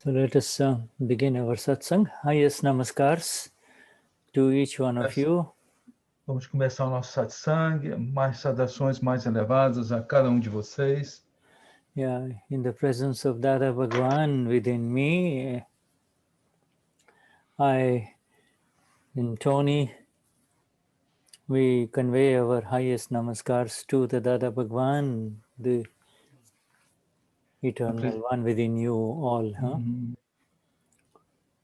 So let us begin our satsang. Highest namaskars to each one of you. Vamos começar o nosso satsang, mais saudações mais elevadas a cada de vocês. Yeah, in the presence of Dada Bhagwan within me, I and Tony, we convey our highest namaskars to the Dada Bhagwan, the eternal one within you all. Huh?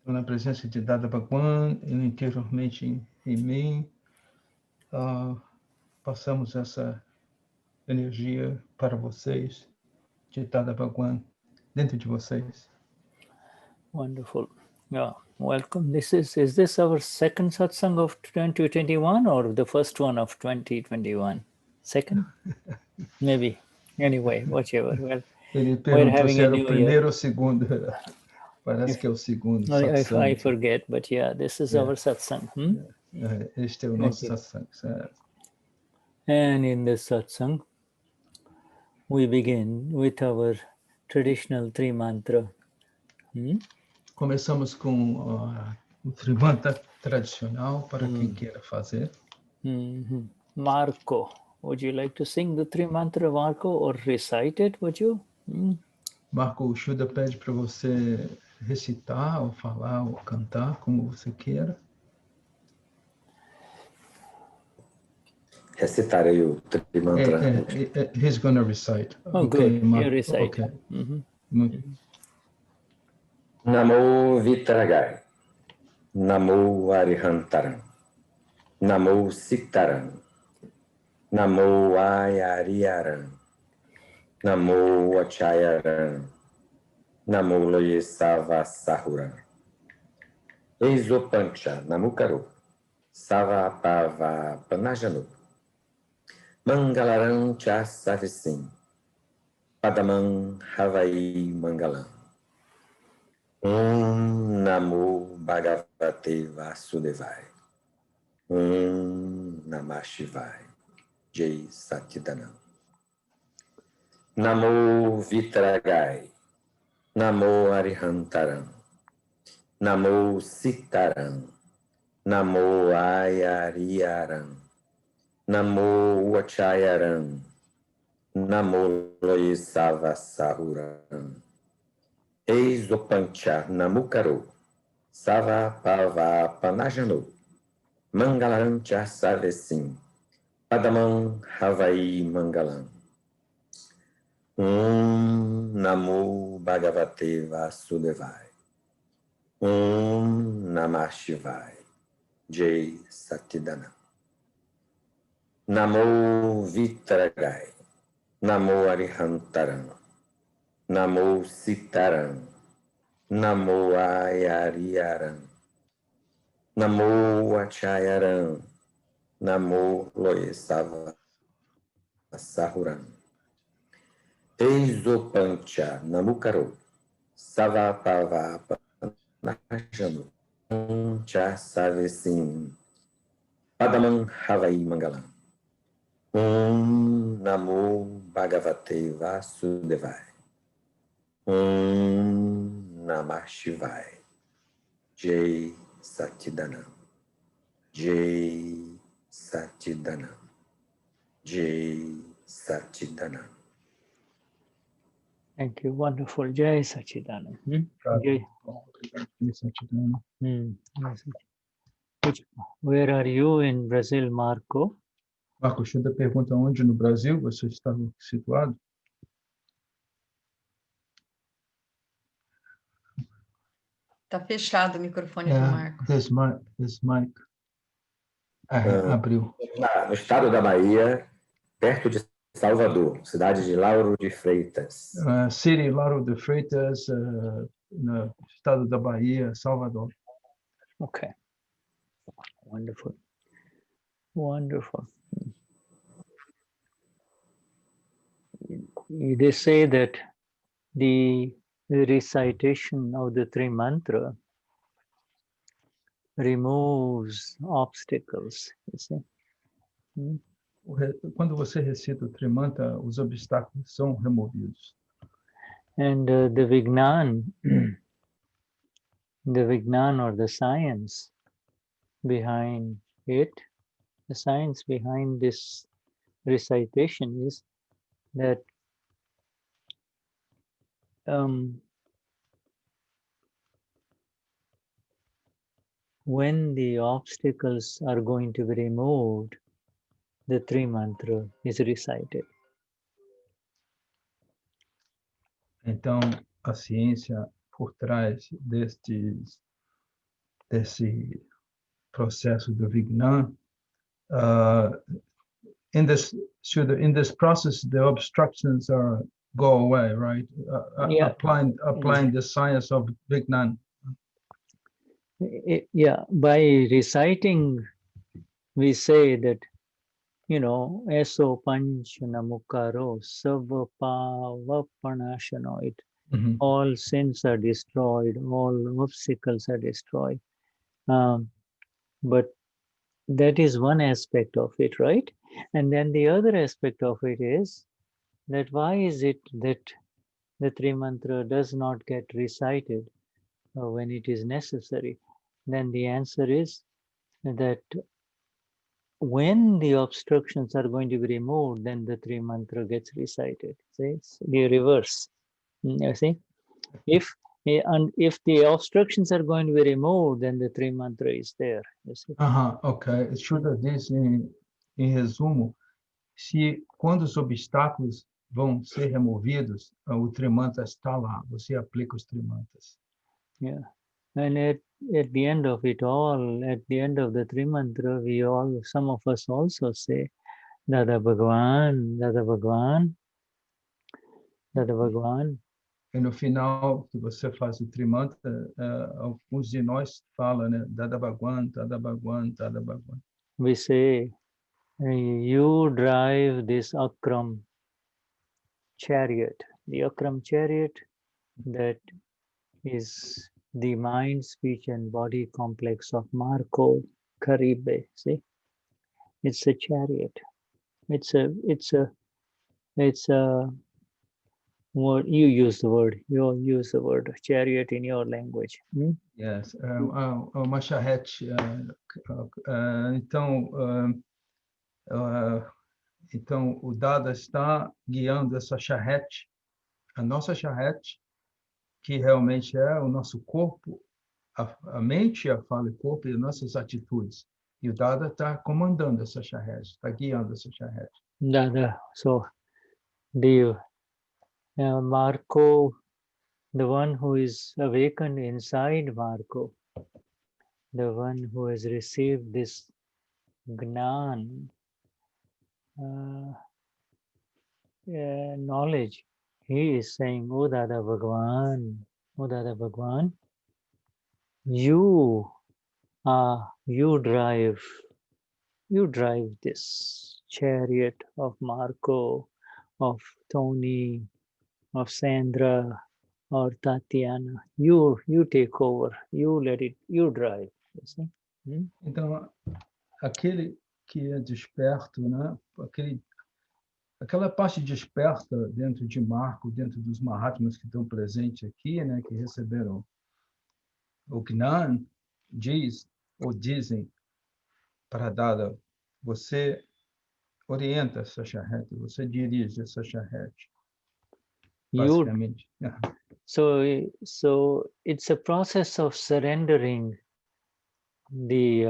Na presença de Dada Bhagwan, ele interiormente em mim, passamos essa energia para vocês, de Dada Bhagwan, dentro de vocês. Wonderful. Yeah, welcome. Is this our second satsang of 2021 or the first one of 2021? Second? Maybe. Anyway, whichever. Well, Ele we're perguntou having se a era o new primeiro year. ou o segundo. Parece que é o segundo I satsang. forget, but yeah, this is our satsang. Este é o nosso satsang, certo? And in this satsang, we begin with our traditional three mantra. Começamos com o Trimantra tradicional, para quem queira fazer. Marco, would you like to sing the three mantra, Marco, or recite it, would you? Marco, o Shuddha pede para você recitar, ou falar, ou cantar, como você queira. Recitarei o Trimantra. He's going to recite. Oh, okay, good. Marco. You recite. Okay. Namo Vitragai. Namo Arihantaram. Namo Sitaram. Namo Ayariaram. Namo Achayaram. Namo Loyesava Sahuram. Eisopancha Namukaro. Savapava Panajanu. Mangalaram Chasavisim. Padamam Havai Mangalam. Namo Bhagavate Vasudevai. Namah Shivai. Jai Satchidanam. Namo Vitragai. Namo Arihantaram. Namo Sitaram. Namo Ayariaram. Namo Achayaram. Namo Loyesava Sahuram. Eisopancha Namukaro. Sava Pava Panajano. Mangalarancha Savesim. Padamam Havai Mangalam. Namo Bhagavate Vasudevai. Namah Shivai. Jai Satchidanam. Namo Vitragai. Namo Arihantaram. Namo Sitaram. Namo Ayariaram. Namo Achayaram. Namo Loyesava Sahuram. Eisopancha Namukaro. Savapava Panajanu. Cha Savesim. Padamam Havai Mangalam. Namo Bhagavate Vasudevai. Namah Shivai. Jai Satchidanam. Jai Satchidanam. Jai Satchidanam. Thank you. Wonderful. Jai Satchidanam. Jai. Where are you in Brazil, Marco? Marco, Shuddha pergunta onde no Brasil você está situado? Está fechado o microfone do Marco. This mic. Abriu. No estado da Bahia, perto de Salvador, cidade de Lauro de Freitas. City Lauro de Freitas, no estado da Bahia, Salvador. Okay. Wonderful. Wonderful. They say that the recitation of the three mantra removes obstacles, you see. Quando você recita o Trimantra, os obstáculos são removidos. And the Vignan the Vignan or the science behind it, the science behind this recitation is that when the obstacles are going to be removed, the Tri Mantra is recited. Então, a ciência por trás desse processo do Vignan, in this process, the obstructions go away, right? Yeah. Applying the science of Vignan. Yeah, by reciting, we say that, eso panchana mukaro savapavapanashano. All sins are destroyed, all obstacles are destroyed. But that is one aspect of it, right? And then the other aspect of it is that why is it that the Tri Mantra does not get recited when it is necessary? Then the answer is that when the obstructions are going to be removed, then the Tri Mantra gets recited. See, it's the reverse. You see, if the obstructions are going to be removed, then the Tri Mantra is there. You see? Ok. Shuddha diz em resumo, se quando os obstáculos vão ser removidos, o Trimantra está lá. Você aplica os Trimantas. Yeah. And at the end of it all, at the end of the Tri Mantra, some of us also say, Dada Bhagwan, Dada Bhagwan, Dada Bhagwan. E no final que você faz o Trimantra, alguns de nós falam, né? Dada Bhagwan, Dada Bhagwan, Dada Bhagwan. We say, you drive this Akram chariot. The Akram chariot that is the mind, speech, and body complex of Marco Caribe. See, it's a chariot. It's a word. You use the word chariot in your language. Yes, uma charrete. Então o Dada está guiando essa charrete, a nossa charrete, que realmente é o nosso corpo, a mente, a fala e corpo e nossas atitudes. E o Dada está comandando essa charrete, está guiando essa charrete. Dada, so Marco, the one who is awakened inside Marco, the one who has received this Gnan, knowledge, he is saying, "Oh Dada Bhagwan, you drive this chariot of Marco, of Tony, of Sandra, or Tatiana. You take over. You drive." You see? Então, aquele que é desperto, né? Aquela parte desperta dentro de Marco, dentro dos Mahatmas que estão presentes aqui, né? Que receberam o Gnan, dizem para Dada, você orienta essa charrete, você dirige essa charrete, basicamente. So it's a process of surrendering the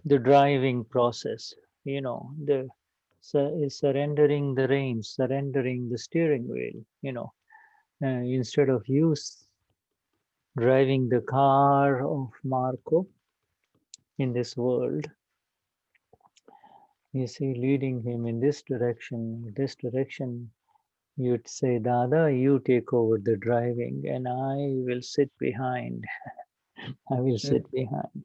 driving process, surrendering the reins, surrendering the steering wheel, instead of you driving the car of Marco in this world, you see, leading him in this direction, you'd say, Dada, you take over the driving and I will sit behind. I will sit behind.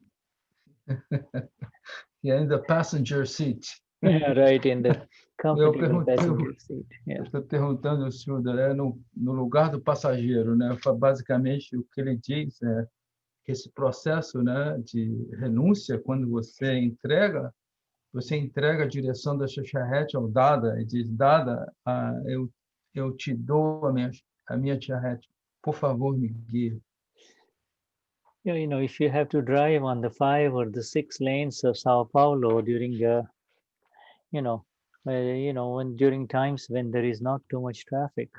Yeah, in the passenger seat. Yeah, right, in the comfortable passenger seat. Yeah. Eu estou perguntando, Shuddha, no lugar do passageiro, né? Basicamente, o que ele diz é que esse processo, né, de renúncia, quando você entrega a direção da sua charrete ao Dada e diz, Dada, eu te dou a minha charrete, por favor, me guie. Yeah, if you have to drive on the 5 or the 6 lanes of Sao Paulo during, when during times when there is not too much traffic,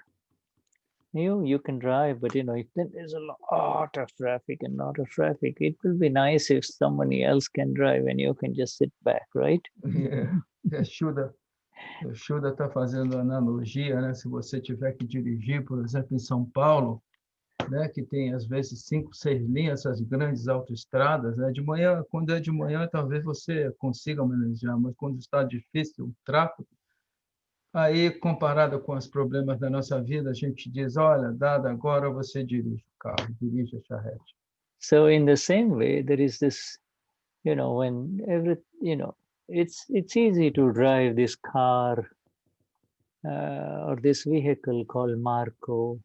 you can drive, but if there's a lot of traffic and lot of traffic, it will be nice if somebody else can drive and you can just sit back, right? O Shuddha está fazendo analogia, né? Se você tiver que dirigir, por exemplo, em São Paulo, né, que tem às vezes 5, 6 linhas, essas grandes autoestradas, né? De manhã, quando é de manhã, talvez você consiga manejar, mas quando está difícil o tráfego, aí comparado com os problemas da nossa vida, a gente diz, olha, dada agora você dirige o carro, dirige a charrete. So in the same way, there is this, when it's easy to drive this car or this vehicle called Marco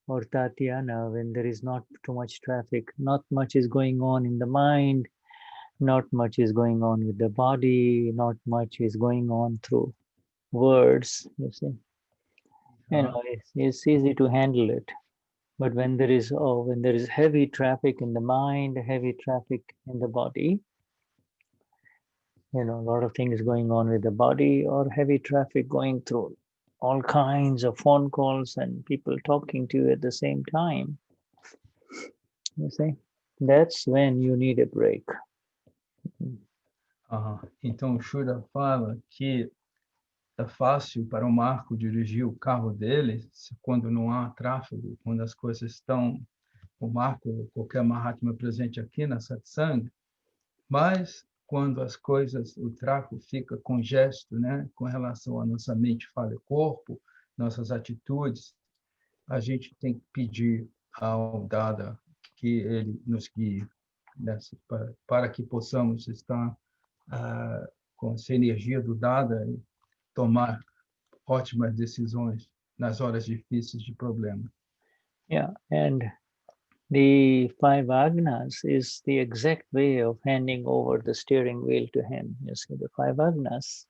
or Tatiana when there is not too much traffic, not much is going on in the mind, not much is going on with the body, not much is going on through words, you see. It's easy to handle it. But when there is heavy traffic in the mind, heavy traffic in the body, a lot of things going on with the body, or heavy traffic going through all kinds of phone calls and people talking to you at the same time, you see, that's when you need a break. Então, o Shuddha fala que é fácil para o Marco dirigir o carro dele quando não há tráfego, quando as coisas estão, o Marco, qualquer Mahatma presente aqui na Satsang, mas quando as coisas, o tráfego fica congesto, né, com relação à nossa mente, fala corpo, nossas atitudes, a gente tem que pedir ao Dada que ele nos guie para que possamos estar com essa energia do Dada e tomar ótimas decisões nas horas difíceis de problema. Yeah, and the 5 agnas is the exact way of handing over the steering wheel to him. You see, the 5 agnas,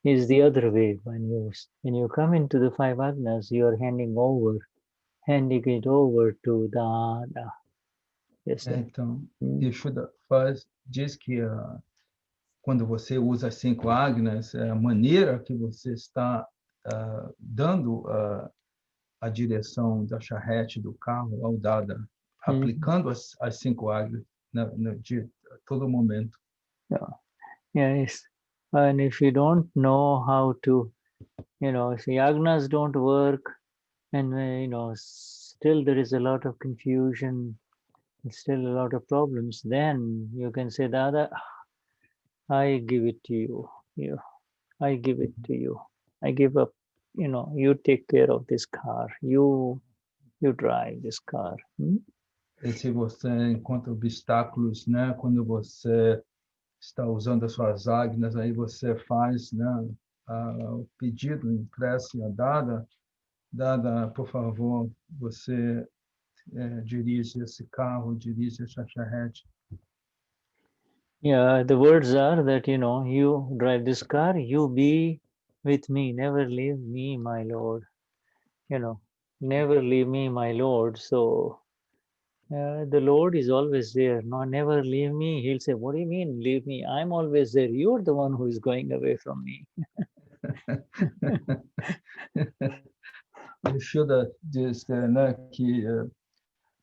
is the other way. When you come into the 5 agnas, you are handing it over to Dada. Yes, então, Vishuddha diz que quando você usa as 5 agnas, a maneira que você está dando a direção da charrete do carro ao Dada, aplicando as 5 agnas de todo momento. Yes, and if you don't know how to, if the agnas don't work, and still there is a lot of confusion, still a lot of problems, then you can say, Dada, I give it to you. I give it to you. I give up. You take care of this car. You drive this car. E se você encontra obstáculos, né, quando você está usando as suas agnas, aí você faz, né, o pedido em prece a Dada, por favor, você dirige esse carro, dirige essa charrete. Yeah, the words are that, you drive this car, you be with me, never leave me, my Lord. Never leave me, my Lord. So the Lord is always there. No, never leave me. He'll say, what do you mean, leave me? I'm always there. You're the one who is going away from me. O Shuddha diz, né, que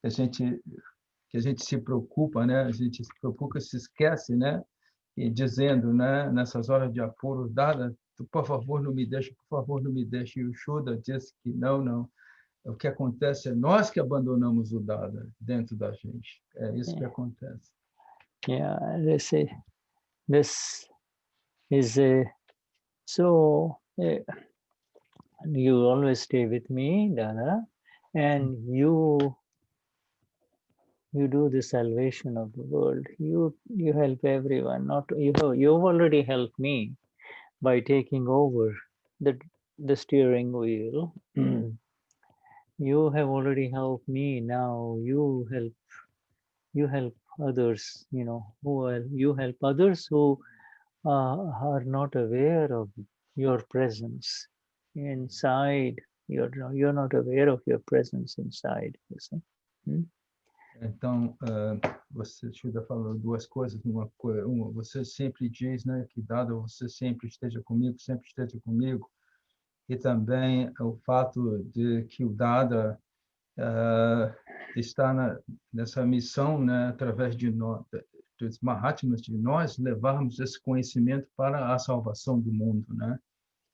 a gente se preocupa, né? A gente se preocupa, se esquece, né? E dizendo, né, nessas horas de apuro, Dada, por favor, não me deixe, por favor, não me deixe. E o Shuddha diz que não. O que acontece é nós que abandonamos o Dada dentro da gente. É isso que acontece. Yeah, this is so you always stay with me, Dada, and you do the salvation of the world. You help everyone. Not you've already helped me by taking over the steering wheel. You have already helped me. Now you help others. You help others who are not aware of your presence inside You're not aware of your presence inside. You see? Então, você, Shuddha, falou duas coisas. Uma, você sempre diz, né, que dado você sempre esteja comigo, e também o fato de que o Dada está nessa missão, né, através de nós, dos Mahatmas, de nós levarmos esse conhecimento para a salvação do mundo, né?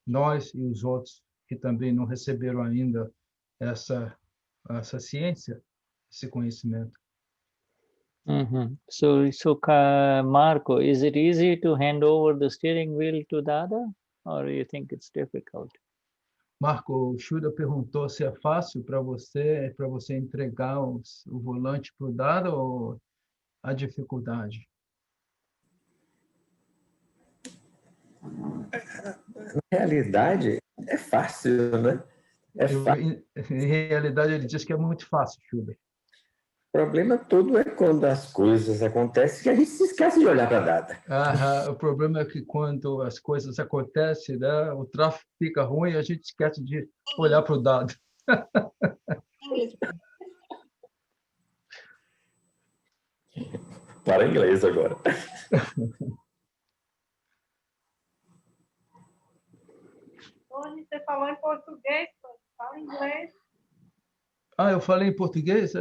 Nós e os outros que também não receberam ainda essa ciência, esse conhecimento. So, Marco, is it easy to hand over the steering wheel to Dada, or you think it's difficult? Marco, o Shuddha perguntou se é fácil para você entregar o volante para o Dada ou a dificuldade? Na realidade, é fácil, né? Em realidade, ele diz que é muito fácil, Shuddha. O problema todo é quando as coisas acontecem que a gente se esquece de olhar para a data. O problema é que quando as coisas acontecem, né, o tráfego fica ruim e a gente esquece de olhar para o dado. Para inglês agora. Hoje você falou em português, fala inglês. Eu falei em português?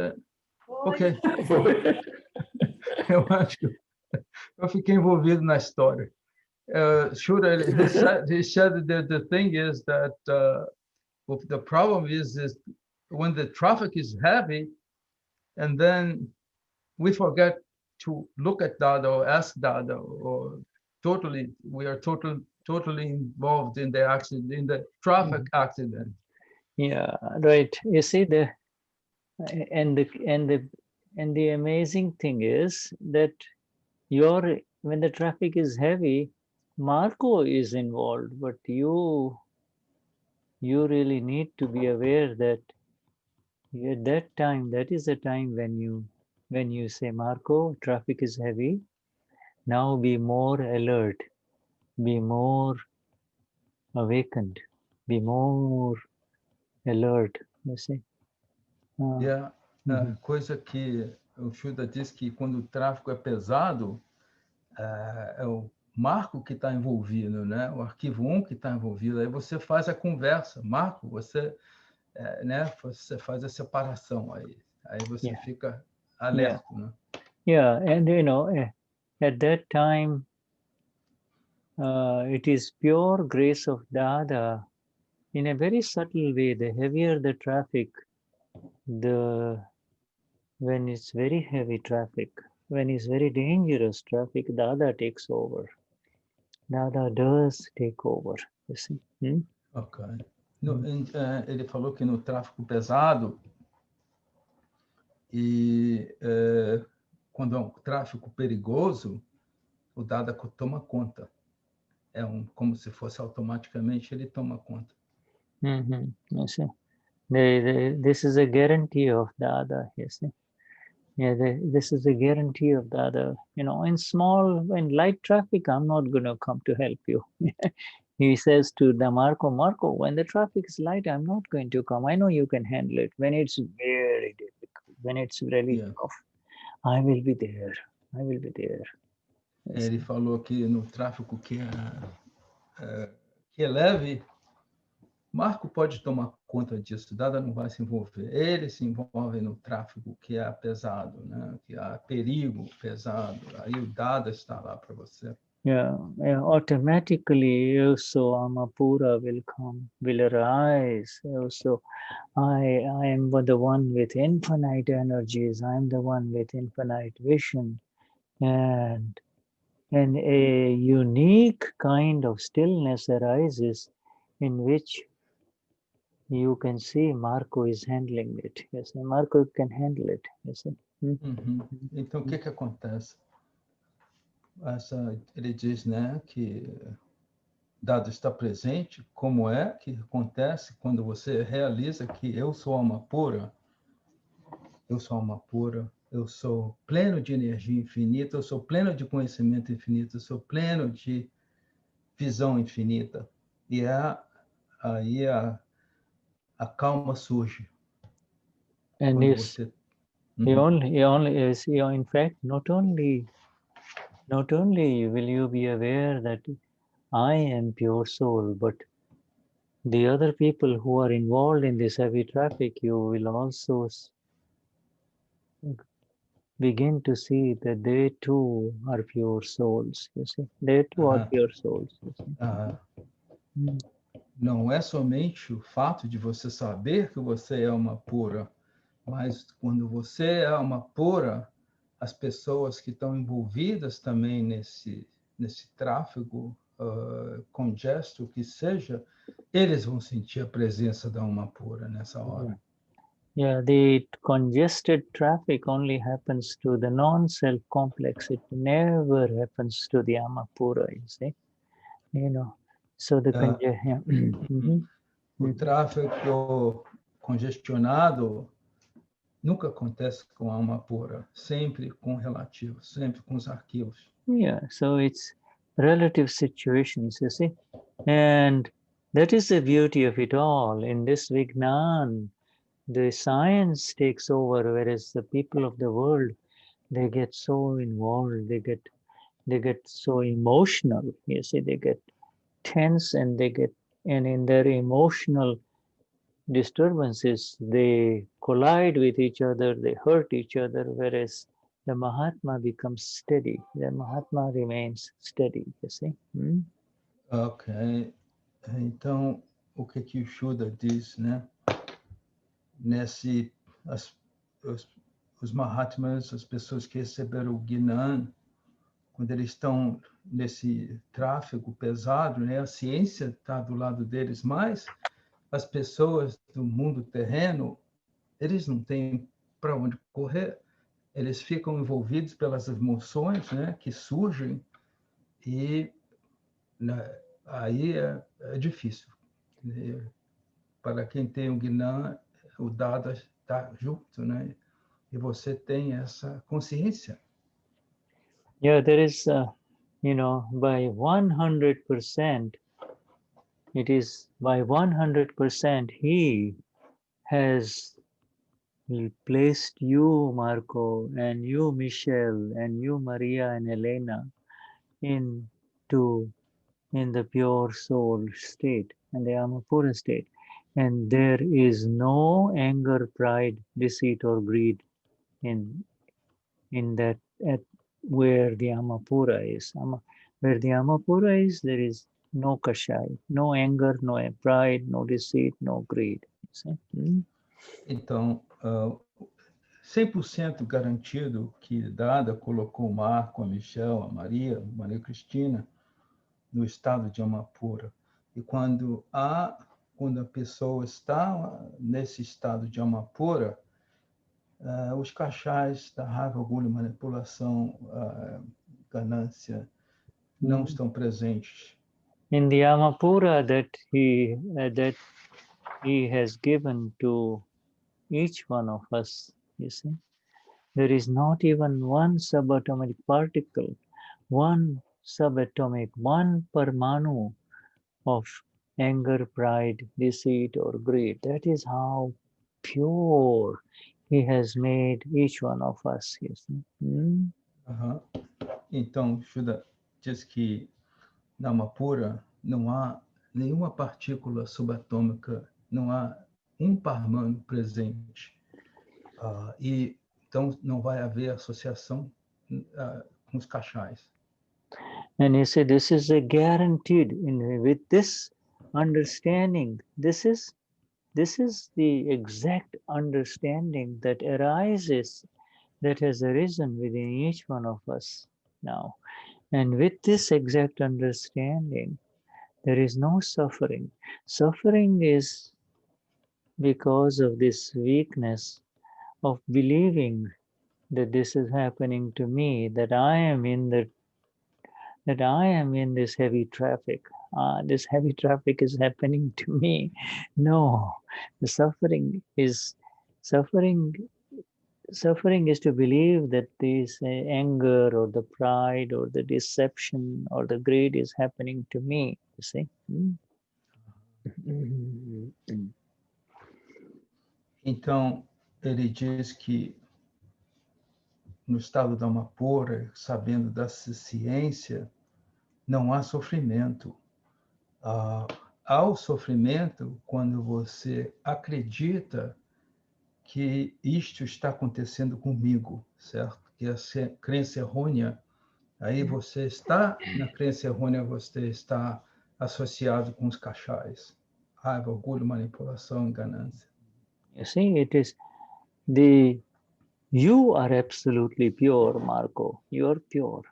Ok. Eu acho que eu fiquei envolvido na história. Shuddha, he said that the thing is that the problem is when the traffic is heavy, and then we forget to look at Dada or ask Dada, or we are totally involved in the accident, in the traffic accident. Yeah, right. You see, the amazing thing is that when the traffic is heavy, Marco is involved, but you really need to be aware that at that time, that is the time when you say, Marco, traffic is heavy. Now be more alert, be more awakened, be more alert, you see. Coisa que o Shuddha diz que quando o tráfego é pesado, é o Marco que está envolvido, né? O arquivo 1 que está envolvido. Aí você faz a conversa. Marco, você faz a separação. Aí você fica alerta, né? Yeah, and at that time, it is pure grace of Dada. In a very subtle way, the heavier the traffic, when it's very heavy traffic, when it's very dangerous traffic, Dada takes over. Dada does take over, you see. Ok. Ele falou que no tráfego pesado, quando é um tráfego perigoso, o Dada toma conta. Como se fosse automaticamente, ele toma conta. You see. This is a guarantee of Dada, you see. This is a guarantee of Dada. In light traffic, I'm not going to come to help you. He says to the Marco, when the traffic is light, I'm not going to come. I know you can handle it. When it's very difficult, when it's really tough, I will be there. I will be there. Ele falou que no tráfego que é leve, Marco pode tomar conta disso, Dada não vai se envolver. Ele se envolve no tráfego que é pesado, né? Que há perigo pesado. Aí o Dada está lá para você. Automatically also Amapura will arise. Also, I am the one with infinite energies. I am the one with infinite vision, and a unique kind of stillness arises in which you can see Marco is handling it. Yes, Marco can handle it. Yes. Então, o que acontece? Ele diz, né, que Dada está presente, como é que acontece quando você realiza que eu sou alma pura, eu sou pleno de energia infinita, eu sou pleno de conhecimento infinito, eu sou pleno de visão infinita. E aí a calma surge. And Quando yes, você... in fact, not only will you be aware that I am pure soul, but the other people who are involved in this heavy traffic, you will also begin to see that they too are pure souls. You see, they too are pure souls. You see. Não é somente o fato de você saber que você é alma pura, mas quando você é alma pura, as pessoas que estão envolvidas também nesse tráfego, com gesto que seja, eles vão sentir a presença da alma pura nessa hora. Yeah, the congested traffic only happens to the non-self complex. It never happens to the Amapura, you see. You know, so the O tráfego congestionado nunca acontece com a alma pura, sempre com relativos, sempre com os arquivos. Yeah, so it's relative situations, you see. And that is the beauty of it all. In this Vignan, the science takes over, whereas the people of the world, they get so involved, they get so emotional, you see, they get tense and in their emotional disturbances, they collide with each other, they hurt each other, whereas the Mahatma becomes steady. The Mahatma remains steady, you see. Ok. Então, o que o Shuddha diz, né? Os Mahatmas, as pessoas que receberam o Gnan, quando eles estão nesse tráfego pesado, né? A ciência está do lado deles, mas as pessoas do mundo terreno, eles não têm para onde correr, eles ficam envolvidos pelas emoções, né, que surgem, e aí é difícil. Para quem tem o Gnan, o Dada está junto, né? E você tem essa consciência. Yeah, there is, by 100%, it is by 100% he has placed you, Marco, and you, Michelle, and you, Maria and Elena, in the pure soul state, and the Amapura state. And there is no anger, pride, deceit, or greed in that where the Amapura is. Where the Amapura is, there is no kashai, no anger, no pride, no deceit, no greed. Então, 100% garantido que Dada colocou o Marco, a Michelle, a Maria Cristina, no estado de alma pura. E quando a pessoa está nesse estado de alma pura, os cachais da raiva, orgulho, manipulação, ganância não estão presentes. In the Amapura that he has given to each one of us, you see, there is not even one subatomic particle, one subatomic, one parmanu of anger, pride, deceit, or greed. That is how pure he has made each one of us, you see. Então, Shuddha diz que na alma pura não há nenhuma partícula subatômica, não há parmano presente. E então não vai haver associação com os cachais. And you see, this is a guaranteed. With this understanding, this is the exact understanding that arises, that has arisen within each one of us now. And with this exact understanding, there is no suffering. Suffering is because of this weakness of believing that this is happening to me, that I am in this heavy traffic. This heavy traffic is happening to me. No, the suffering is to believe that this anger or the pride or the deception or the greed is happening to me, you see. Então, ele diz que no estado da Amapura, sabendo dessa ciência, não há sofrimento. Há o sofrimento quando você acredita que isto está acontecendo comigo, certo? Que essa crença errônea, aí você está, na crença errônea, você está associado com os cachais. Raiva, orgulho, manipulação e ganância. You see, it is you are absolutely pure, Marco. You are pure.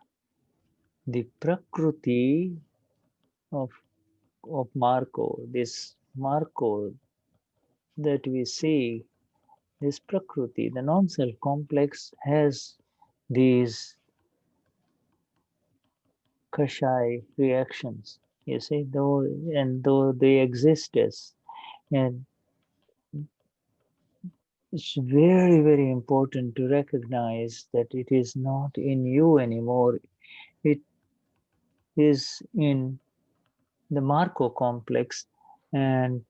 The Prakriti of Marco, this Marco that we see, this Prakriti, the non-self complex has these Kashai reactions, you see, though they exist as, and it's very, very important to recognize that it is not in you anymore. It is in the Marco complex, and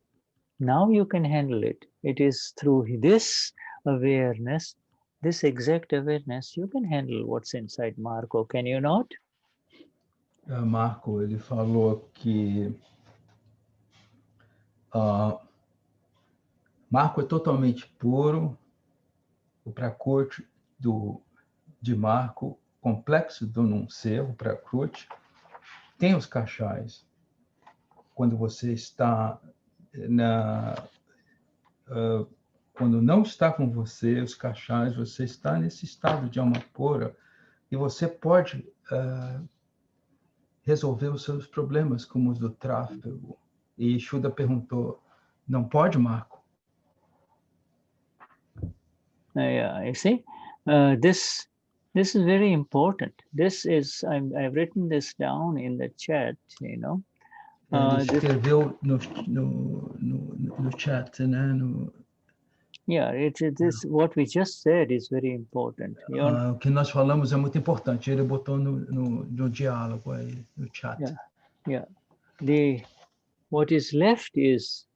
now you can handle it. It is through this awareness, this exact awareness, you can handle what's inside Marco, can you not? Marco, ele falou que Marco é totalmente puro, o Prakriti de Marco, complexo do não ser, o Prakriti, tem os cachais. Quando você está quando não está com você, os cachais, você está nesse estado de alma pura e você pode resolver os seus problemas, como os do tráfego. E Shuddha perguntou, não pode, Marco? Yeah, you see, this is very important. This is, I've written this down in the chat, you know. Ele escreveu no chat, né? Yeah, this what we just said is very important. O que nós falamos é muito importante. Ele botou no diálogo aí, no chat. Yeah. What is left is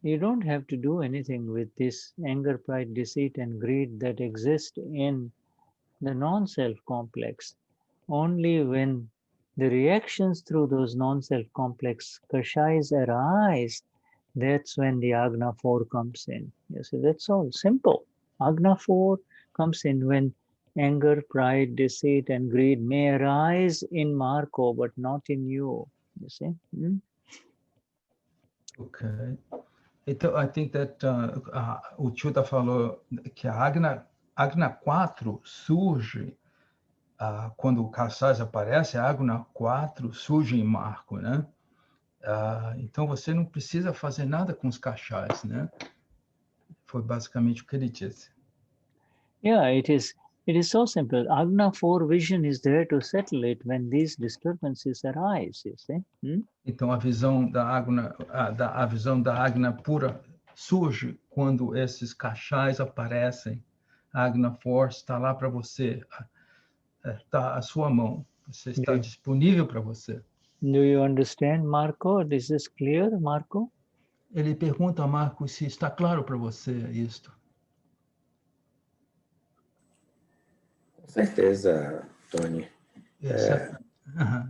you don't have to do anything with this anger, pride, deceit, and greed that exist in the non-self complex. Only when the reactions through those non-self complex kashais arise, that's when the Agna 4 comes in. You see, that's all simple. Agna 4 comes in when anger, pride, deceit, and greed may arise in Marco, but not in you. You see? Okay. Então, I think that o Shuddha falou que a Agna 4 surge quando o Kashais aparece, a Agna 4 surge em Marco, né? Então, você não precisa fazer nada com os Kashais, né? Foi basicamente o que ele disse. Yeah, it is so simple. Agna 4 vision is there to settle it when these disturbances arise, you see? Então, a visão da Agna pura surge quando esses Kashais aparecem. A Agna Force está lá para você, está à sua mão. Você está disponível para você. Do you understand, Marco? This is clear, Marco? Ele pergunta a Marco se está claro para você isto. Com certeza, Tony.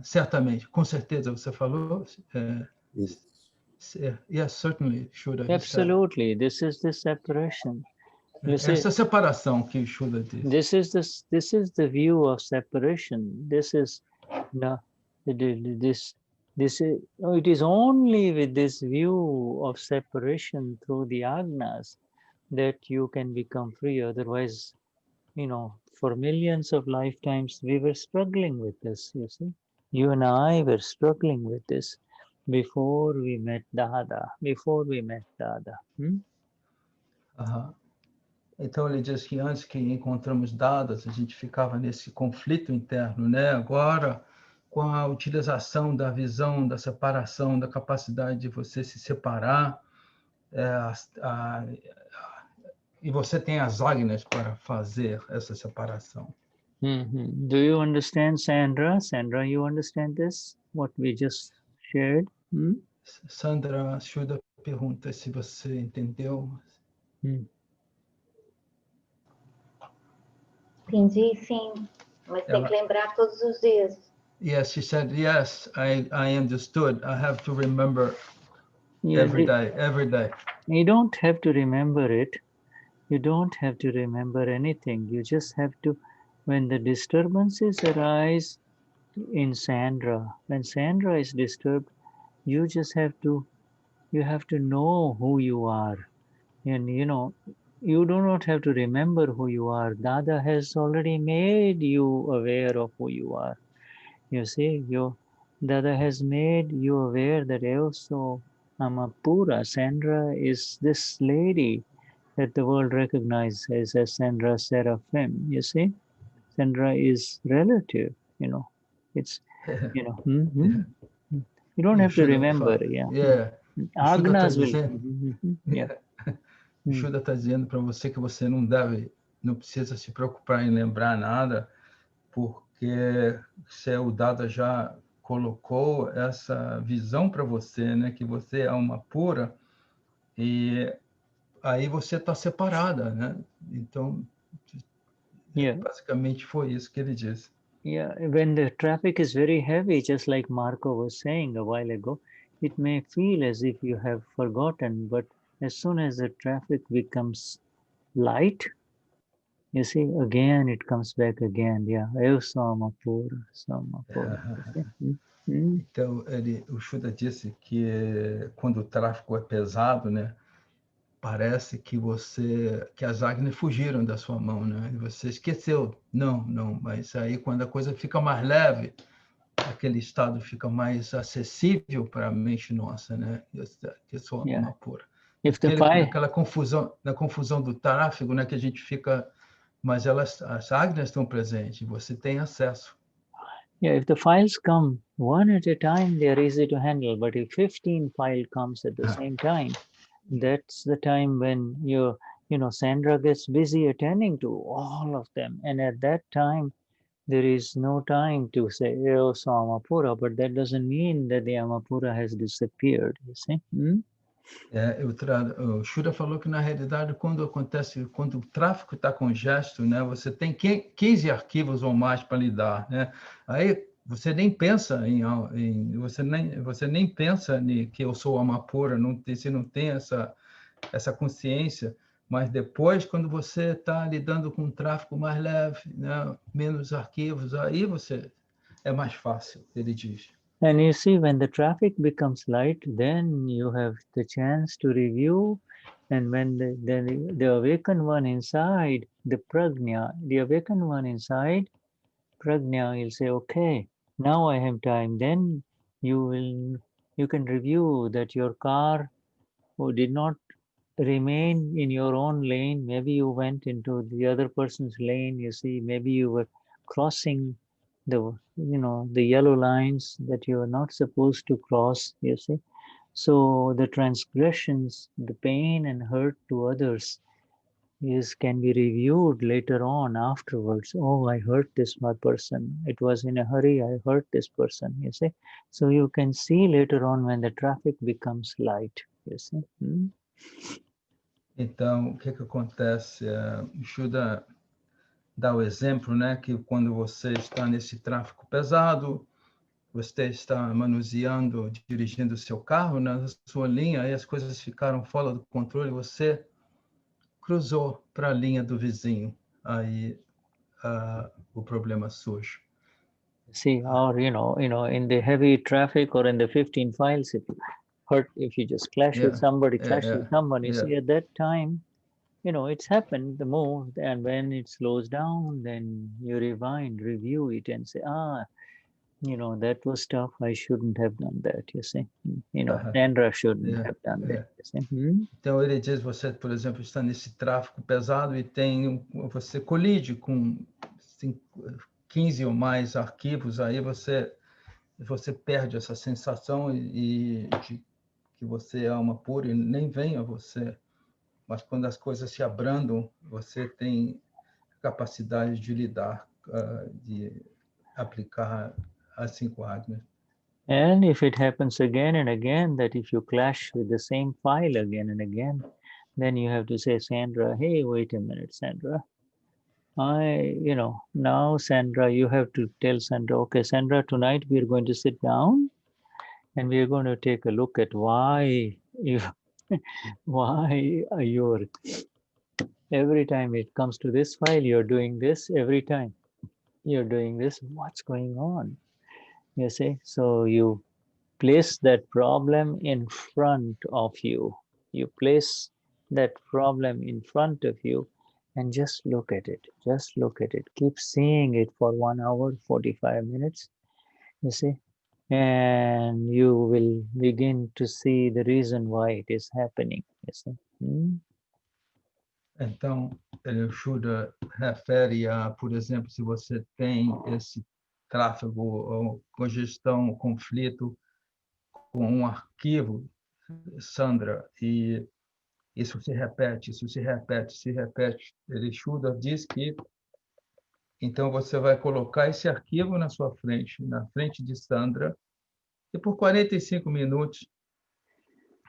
Certamente, com certeza você falou. Yes, certainly, Shuddha. Absolutely, this is the separation. Essa separação que Shuddha disse. This is the view of separation. This is it is only with this view of separation through the agnas that you can become free. Otherwise, for millions of lifetimes we were struggling with this, you see. You and I were struggling with this before we met Dada. Então ele diz que antes que encontramos dadas, a gente ficava nesse conflito interno, né? Agora, com a utilização da visão, da separação, da capacidade de você se separar, e você tem as agnas para fazer essa separação. Do you understand, Sandra? Sandra, you understand this? What we just shared? Sandra, Shuddha pergunta se você entendeu. Entendi, sim. Mas tem que lembrar todos os dias. Yes, she said, yes, I understood. I have to remember Yeah, every day. You don't have to remember it. You don't have to remember anything. You just have to, when the disturbances arise in Sandra, when Sandra is disturbed, you just have to, you have to know who you are. And you know, you do not have to remember who you are. Dada has already made you aware of who you are. You see, Dada has made you aware that also Amapura, Sandra, is this lady that the world recognizes as Sandra Seraphim. You see, Sandra is relative, you know. It's, you know, you don't have to remember, yeah. O Shuddha está Agnas will, dizendo, yeah. o Shuddha está dizendo para você que você não precisa se preocupar em lembrar nada, porque o Dada já colocou essa visão para você, né, que você é alma pura, e aí você está separada, né? Então, basicamente foi isso que ele disse. Yeah, when the traffic is very heavy, just like Marco was saying a while ago, it may feel as if you have forgotten, but as soon as the traffic becomes light, you see, again it comes back again. Yeah, eu sou uma pura, sou uma pura. Então, o Shuddha disse que quando o tráfego é pesado, né, parece que as Agni fugiram da sua mão, né? E você esqueceu. Não, mas aí quando a coisa fica mais leve, aquele estado fica mais acessível para a mente nossa, né? Que é só uma pura. Naquela confusão, na confusão do tráfego, né, que a gente fica, mas as Agnis estão presentes, você tem acesso. Yeah, if the files come one at a time, they are easy to handle. But if 15 file comes at the same time, that's the time when Sandra gets busy attending to all of them. And at that time, there is no time to say, oh, so Amapura, but that doesn't mean that the Amapura has disappeared, you see? O Shuddha falou que, na realidade, quando o tráfego está congesto, né, você tem 15 arquivos ou mais para lidar, né? Aí você nem pensa você nem pensa que eu sou Amapura, você não tem essa consciência, mas depois, quando você está lidando com um tráfego mais leve, né, menos arquivos, aí é mais fácil, ele diz. And you see, when the traffic becomes light, then you have the chance to review. And when the awakened one inside, the prajna, the awakened one inside, prajna will say, okay, now I have time. Then you can review that your car did not remain in your own lane. Maybe you went into the other person's lane. You see, maybe you were crossing the yellow lines that you are not supposed to cross, you see. So the transgressions, the pain and hurt to others can be reviewed later on afterwards. Oh, I hurt this person. It was in a hurry, I hurt this person, you see. So you can see later on when the traffic becomes light, you see. Então, o que acontece? O Shuddha dá o exemplo, né, que quando você está nesse tráfego pesado, você está manuseando, dirigindo o seu carro na sua linha, aí as coisas ficaram fora do controle, você cruzou para a linha do vizinho, aí o problema surge. See, or in the heavy traffic or in the 15 files, if you just clash with somebody, with someone, you see, at that time, it's happened, the move, and when it slows down, then you review it and say, that was tough, I shouldn't have done that, you see. Sandra shouldn't have done that, you see. Então, ele diz, você, por exemplo, está nesse tráfego pesado e você colide com 15 ou mais arquivos, aí você perde essa sensação de que você é uma pura e nem vem a você. Mas quando as coisas se abrandam, você tem capacidade de lidar, de aplicar as 5 Agnis. And if it happens again and again, that if you clash with the same file again and again, then you have to say, Sandra, hey, wait a minute, Sandra. Now, Sandra, you have to tell Sandra, okay, Sandra, tonight we are going to sit down and we are going to take a look at why you're, every time it comes to this file, you're doing this, every time you're doing this, what's going on? You see, so you place that problem in front of you. You place that problem in front of you and just look at it. Just look at it. Keep seeing it for 1 hour, 45 minutes, you see, and you will begin to see the reason why it is happening, you see. Então, o Shuddha refere a, por exemplo, se você tem esse tráfego, ou congestão, conflito com um arquivo, Sandra, e isso se repete, se repete. Ele, Shuddha, diz que então você vai colocar esse arquivo na sua frente, na frente de Sandra, e por 45 minutos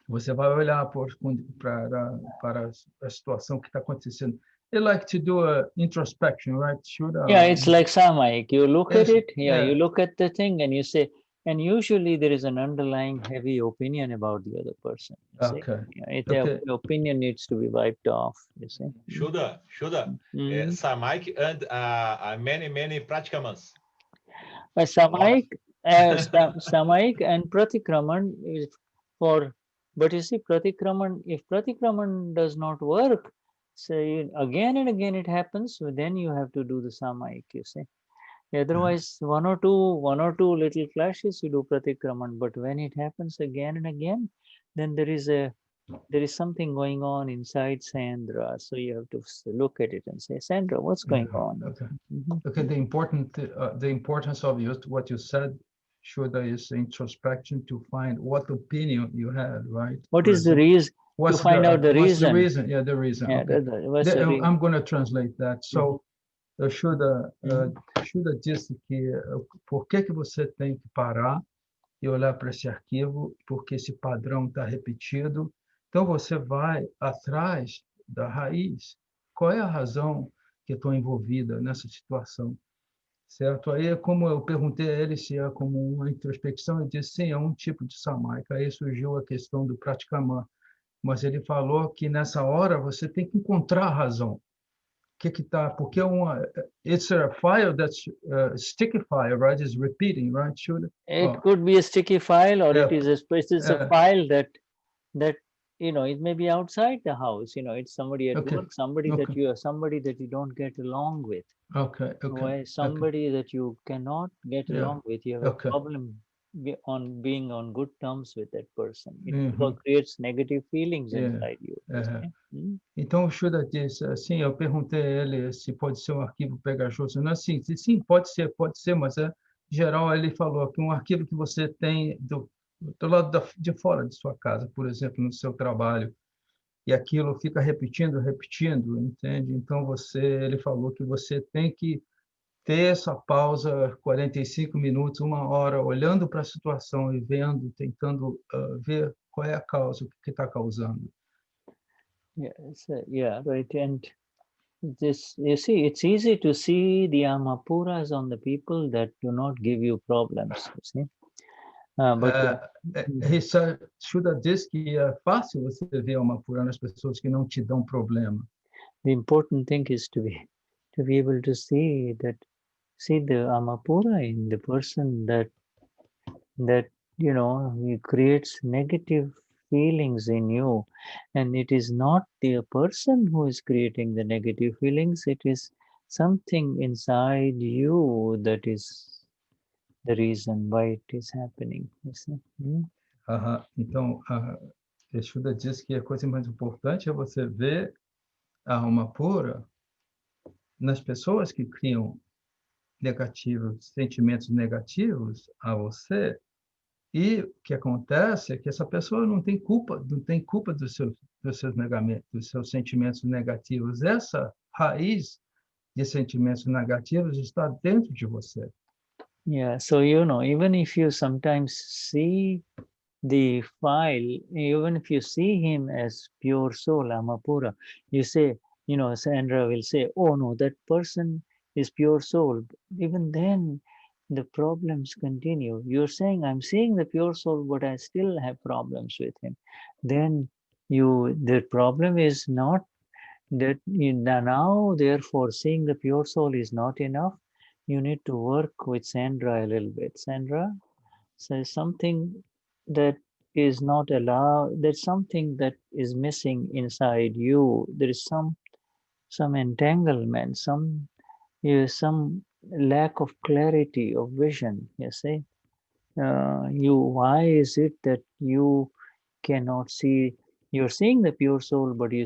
você vai olhar para a situação que está acontecendo. They like to do a introspection, right? Yeah, it's like Samaik. You look at it, yeah. you look at the thing and you say, and usually there is an underlying heavy opinion about the other person. You see? Okay. The opinion needs to be wiped off, you see. Shuddha, Samaik and many practicaments. Samaik and Pratikraman is for, but you see, Pratikraman, if Pratikraman does not work, say again and again it happens, then you have to do the Samaik, you see. Otherwise, one or two little flashes you do Pratikraman, but when it happens again and again, then there is something going on inside Sandra. So you have to look at it and say, Sandra, what's going on? Okay. Okay. The importance of what you said, Shuddha, is introspection to find what opinion you had, right? What is the reason? To find out the reason. What's the reason? Yeah, the reason. Yeah, okay. I'm going to translate that. So, Shuddha disse que por que você tem que parar e olhar para esse arquivo, porque esse padrão está repetido. Então, você vai atrás da raiz. Qual é a razão que estou envolvida nessa situação? Certo? Aí, como eu perguntei a ele se é como uma introspecção, ele disse, sim, é um tipo de samayika. Aí surgiu a questão do praticamã. Mas ele falou que nessa hora você tem que encontrar a razão. Que está? Porque it's a file that's a sticky file, right? It's repeating, right? It could be a sticky file, or it is a file that it may be outside the house. It's somebody at work, somebody that you don't get along with. Okay. Somebody that you cannot get along with. You have a problem on being on good terms with that person. It creates negative feelings inside you. Então, o Shuddha disse assim, eu perguntei a ele se pode ser um arquivo pegajoso. Não, assim, sim, pode ser, mas em geral ele falou que um arquivo que você tem do lado de fora de sua casa, por exemplo, no seu trabalho, e aquilo fica repetindo, entende? Então, ele falou que você tem que ter essa pausa, 45 minutos, 1 hora, olhando para a situação e vendo, tentando ver qual é a causa, o que está causando. Yeah, right. And this, you see, it's easy to see the amapuras on the people that do not give you problems, you see. Shuddha diz que é fácil você ver amapura nas pessoas que não te dão problema. The important thing is to be able to see the amapura in the person that it creates negative feelings in you, and it is not the person who is creating the negative feelings, it is something inside you that is the reason why it is happening, you see. Então, Shuddha diz que a coisa mais importante é você ver a alma pura nas pessoas que criam sentimentos negativos a você. E o que acontece é que essa pessoa não tem culpa dos seus sentimentos negativos. Essa raiz de sentimentos negativos está dentro de você. Yeah, so even if you sometimes see the file, even if you see him as pure soul, Amapura, you say, Sandra will say, oh no, that person is pure soul. Even then, the problems continue. You're saying, I'm seeing the pure soul, but I still have problems with him. Then the problem is not that now, therefore, seeing the pure soul is not enough. You need to work with Sandra a little bit. Sandra, so something that is not allowed, there's something that is missing inside you. There is some entanglement, some lack of clarity of vision, you see. Why is it that you cannot see, you're seeing the pure soul, but you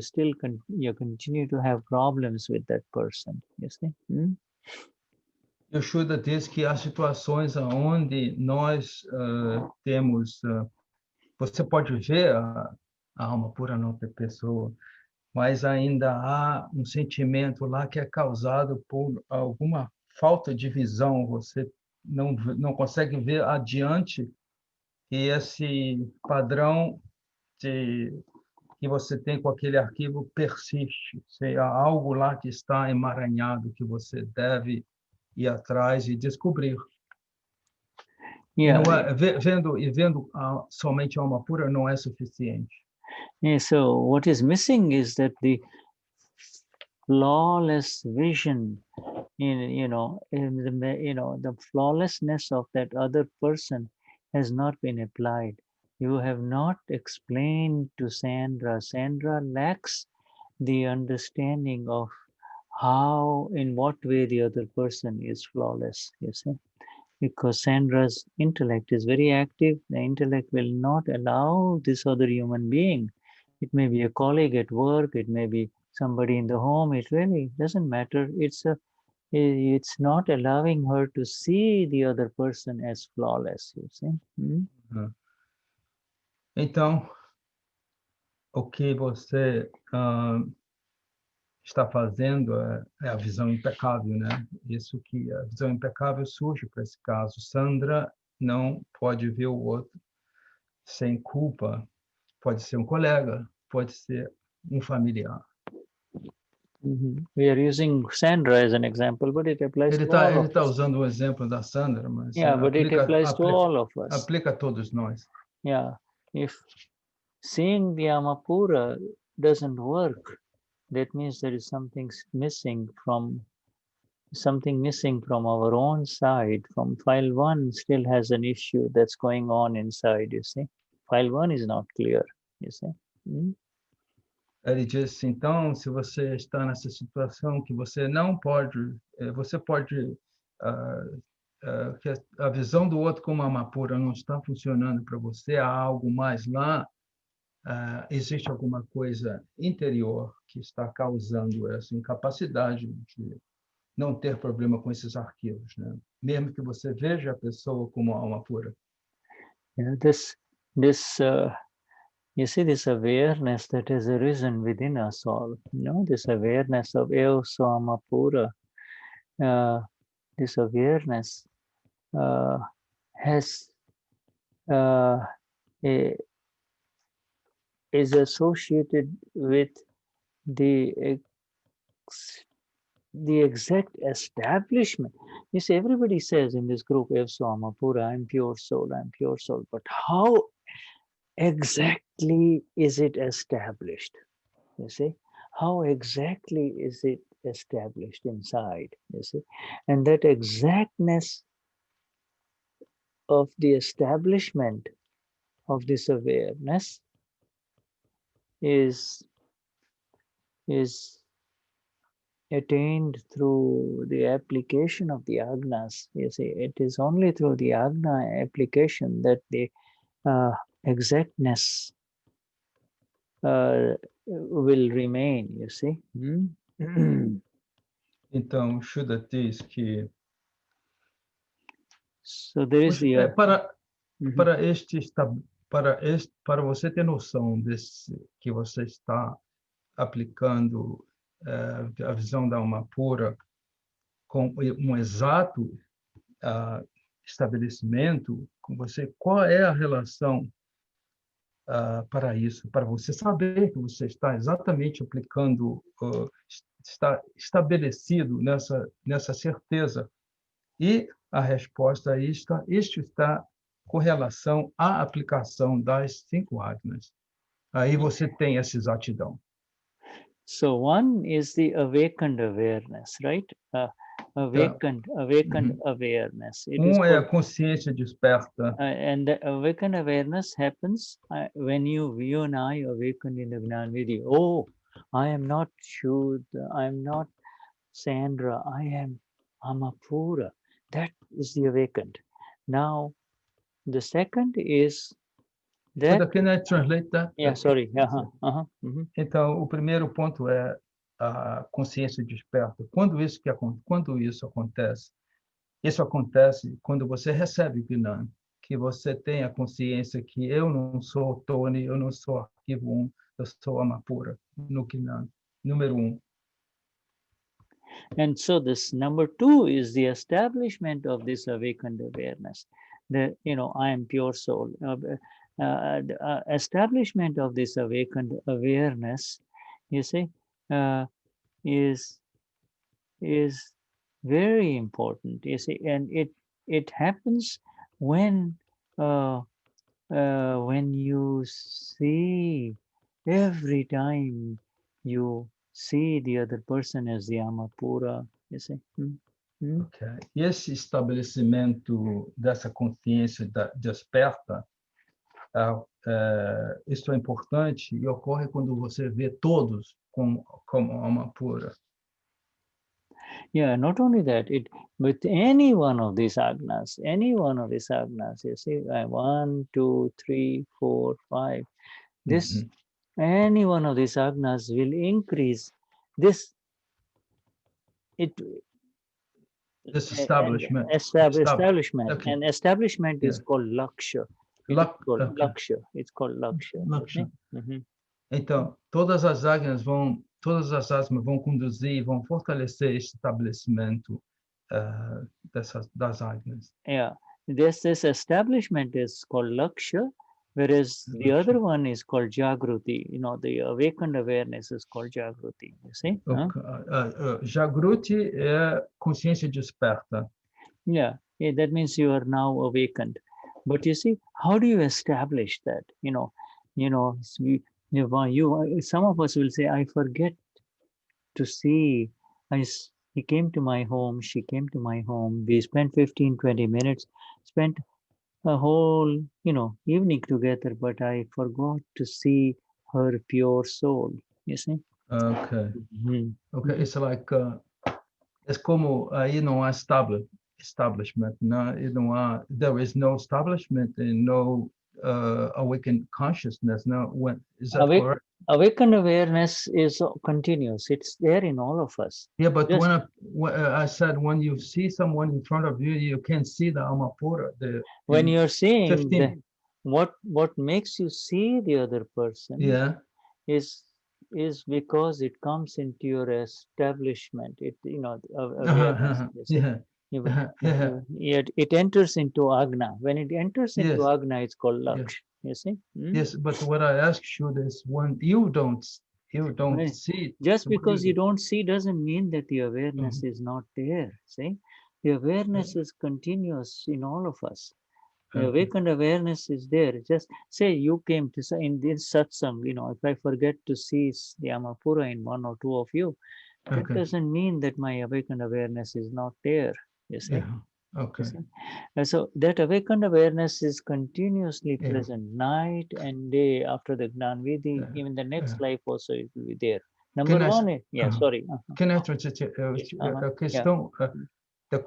continue to have problems with that person, you see. E o Shuddha diz que há situações onde nós temos... você pode ver a alma pura na outra pessoa, mas ainda há um sentimento lá que é causado por alguma falta de visão. Você não consegue ver adiante, e esse padrão que você tem com aquele arquivo persiste. Há algo lá que está emaranhado, que você deve ir atrás e descobrir. Yeah. E não é, vendo somente a alma pura não é suficiente. Yeah, so what is missing is that the flawless vision, the flawlessness of that other person has not been applied. You have not explained to Sandra. Sandra lacks the understanding of how, in what way the other person is flawless, you see. Because Sandra's intellect is very active. The intellect will not allow this other human being. It may be a colleague at work, it may be somebody in the home, it really doesn't matter. It's not allowing her to see the other person as flawless, you see. Então, o que você está fazendo é a visão impecável, né? Isso que a visão impecável surge para esse caso. Sandra não pode ver o outro sem culpa. Pode ser um colega, pode ser um familiar. We are using Sandra as an example, but it applies to all Ele of está us. usando o exemplo da Sandra, mas Yeah, but it applies to all of us. Aplica a todos nós. Yeah, if seeing the Amapura doesn't work, that means there is something missing from our own side. From file 1 still has an issue that's going on inside, you see. File 1 is not clear, you see. Ele disse, então, se você está nessa situação que você não pode, você pode, que a visão do outro como Amapura não está funcionando para você, há algo mais lá, existe alguma coisa interior que está causando essa incapacidade de não ter problema com esses arquivos, né? Mesmo que você veja a pessoa como alma pura. Yeah, you see this awareness that has arisen within us all, this awareness of Eu sou Amapura, this awareness is associated with the exact establishment. You see, everybody says in this group, Eu sou Amapura, I'm pure soul, but how exactly is it established? You see, how exactly is it established inside? You see, and that exactness of the establishment of this awareness is attained through the application of the agnas. You see, it is only through the agna application that the exactness will remain, you see. Então, Shuddha diz que so there is the para você ter noção desse que você está aplicando a visão da alma pura com um exato estabelecimento com você, qual é a relação para isso, para você saber que você está exatamente aplicando, está estabelecido nessa certeza. E a resposta a isto está com relação à aplicação das 5 ágnas. Aí você tem essa exatidão. So one is the awakened awareness, right? Awakened awareness. It is É a called, consciência desperta. and the awakened awareness happens when you and I awaken in the Gnan Vidhi. Oh, I am not Shuddha, I am not Sandra, I am Amapura. That is the awakened. Now, the second is that. Can I translate that? Yeah, sorry. Então, o primeiro ponto é a consciência desperta. Quando isso acontece? Isso acontece quando você recebe o Gnan, que você tem a consciência que eu não sou Tony, eu não sou arquivo 1, eu sou Amapura, no Gnan, número 1. And so this number 2 is the establishment of this awakened awareness. That, I am pure soul. Establishment of this awakened awareness, you see, is very important. You see, and it happens when you see, every time you see the other person as the Amapura, you see. Okay. E esse estabelecimento dessa consciência desperta, isso é importante e ocorre quando você vê todos como Amapura. Yeah, not only that, with any one of these agnas, you see, 1, 2, 3, 4, 5, this, any one of these agnas will increase this, This establishment. Establishment. Okay. And establishment is called laksha. Laksha. It's called laksha. Laksha. Então, todas as asmas vão conduzir, vão fortalecer esse estabelecimento das asmas. Yeah, this establishment is called laksha, whereas the other one is called jagruti. The awakened awareness is called jagruti. You see? Jagruti é consciência desperta. Yeah, that means you are now awakened. But you see, how do you establish that? Some of us will say, I forget to see. He came to my home, she came to my home. We spent 15-20 minutes, spent a whole, evening together, but I forgot to see her pure soul. You see? Okay. Okay. It's like, it's como aí não há establishment, there is no establishment and no awakened consciousness. Now, is that correct? Awakened awareness is continuous. It's there in all of us. Yeah, but when I said when you see someone in front of you, you can see the Amapura. When you're seeing what makes you see the other person, is because it comes into your establishment. Awareness. It enters into agna. When it enters into agna, it's called laksh. You see? Yes, but what I ask you is when you don't see. Just because you don't see doesn't mean that the awareness is not there. See, the awareness is continuous in all of us. The awakened awareness is there. Just say you came to in this satsang, if I forget to see the Amapura in one or two of you, that doesn't mean that my awakened awareness is not there. You see? Okay. So that awakened awareness is continuously present night and day after the Gnan Vidhi. Even the next life also it will be there. Number one, sorry. Can I translate a questão? A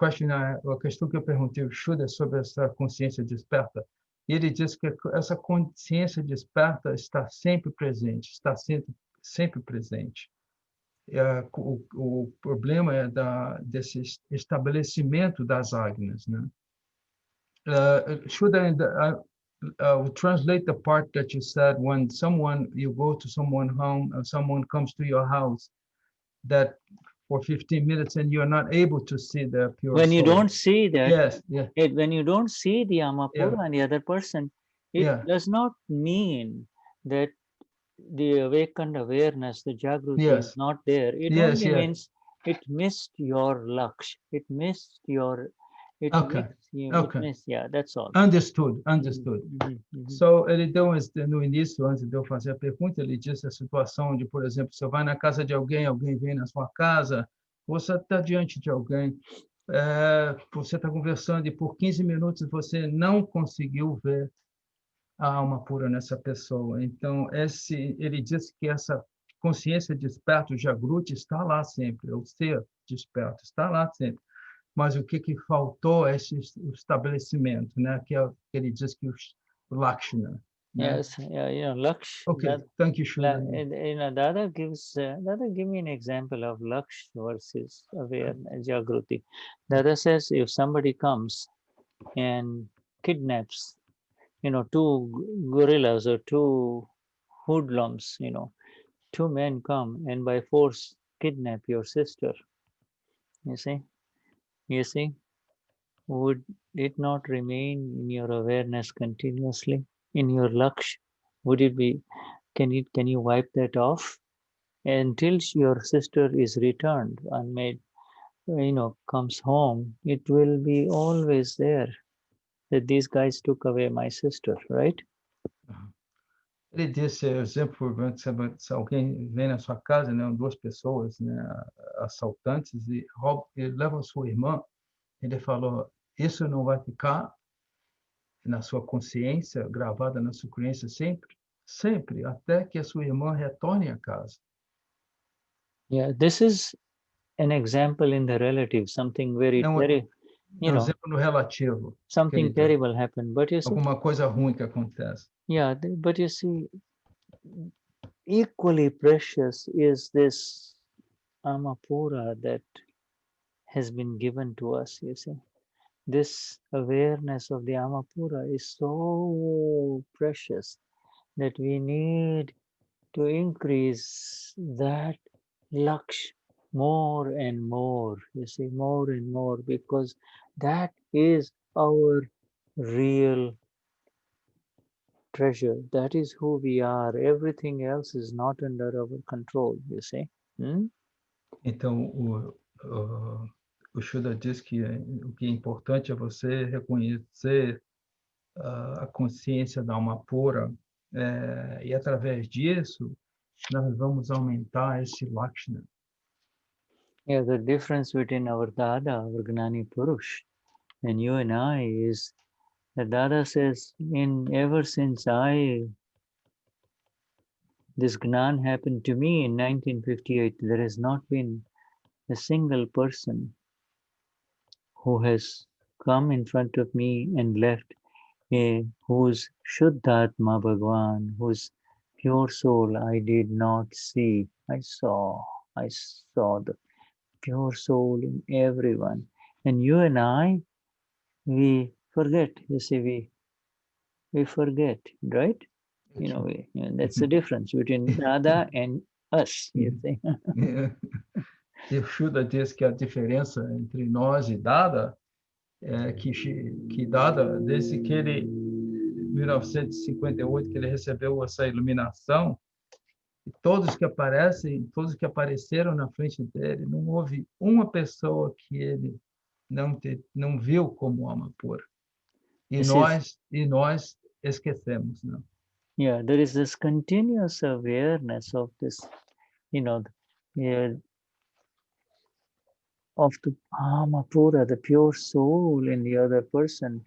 questão que eu perguntei ao Shuddha sobre essa consciência desperta, ele diz que essa consciência desperta está sempre presente, sempre presente. O problema é desse estabelecimento das agnas, né? Shuddha, I will translate the part that you said when you go to someone's home, someone comes to your house, that for 15 minutes and you're not able to see the pure When you soul. don't see that, Yes, yeah, when you don't see the Amapura Yeah. and the other person, it Yeah. does not mean that the awakened awareness, the Jagruti, Yes. is not there. It Yes, only yes. means it missed your laksh. It missed your. It Okay, makes you. okay. It missed, yeah, that's all. Understood, understood. Mhm. So, ele deu no início, antes de eu fazer a pergunta, ele disse a situação de, por exemplo, você vai na casa de alguém, alguém vem na sua casa, você está diante de alguém, você está conversando e por 15 minutos você não conseguiu ver a alma pura nessa pessoa. Então, ele disse que essa consciência desperta, o Jagruti, está lá sempre, o ser desperto está lá sempre. Mas o que faltou é esse estabelecimento, né? Que ele diz que o Lakshana. Né? Yes, yeah, laksh. Okay, thank you, Shuddha. Dada give me an example of laksh versus awareness, Jagruti. Dada says if somebody comes and kidnaps, two gorillas or two hoodlums, two men come and by force kidnap your sister. You see, would it not remain in your awareness continuously, in your laksh? Would it be? Can you wipe that off until your sister is returned and comes home? It will be always there that these guys took away my sister, right? Ele disse, exemplo, se alguém vem na sua casa, né, duas pessoas, né, assaltantes, e levam sua irmã, ele falou, isso não vai ficar na sua consciência, gravada na sua consciência sempre, sempre, até que a sua irmã retorne à casa. Yeah, this is an example in the relative, something very, exemplo no relativo. something terrible happened, but you see, alguma coisa ruim que acontece. Yeah, but you see, equally precious is this Amapura that has been given to us, you see. This awareness of the Amapura is so precious that we need to increase that laksh more and more, you see, more and more, because that is our real treasure. That is who we are. Everything else is not under our control, you see. Então, o Shuddha diz que o que é importante é você reconhecer a consciência da alma pura, e através disso nós vamos aumentar esse Lakshana. Yeah, the difference between our Dada, our Gnani Purush, and you and I is that Dada says, ever since this Gnan happened to me in 1958, there has not been a single person who has come in front of me and left whose Shuddhatma Bhagwan, whose pure soul I did not see. I saw the pure soul in everyone. And you and I, we forget, you see, we forget, right? That's the difference between Dada and us, you see. E o Shuddha diz que a diferença entre nós e Dada é que Dada, desde que ele, em 1958, que ele recebeu essa iluminação, e todos que apareceram na frente dele, não houve uma pessoa que ele não viu como alma pura. E nós esquecemos, não? Yeah, there is this continuous awareness of this, of the Amapura, the pure soul in the other person,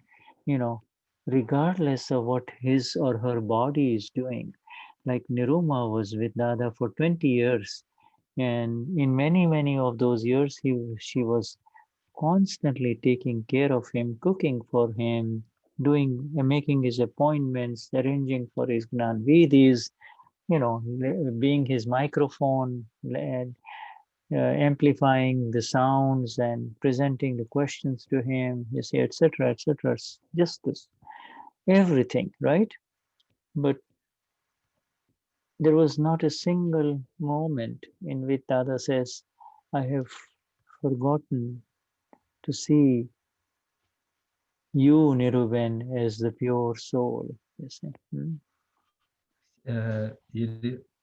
regardless of what his or her body is doing. Like Niruma was with Dada for 20 years. And in many, many of those years, she was constantly taking care of him, cooking for him, making his appointments, arranging for his Gnan Vidhis, being his microphone, amplifying the sounds and presenting the questions to him, you see, etc., etc. Just this, everything, right? But there was not a single moment in which Dada says, I have forgotten to see you, Niruben, as the pure soul. You see?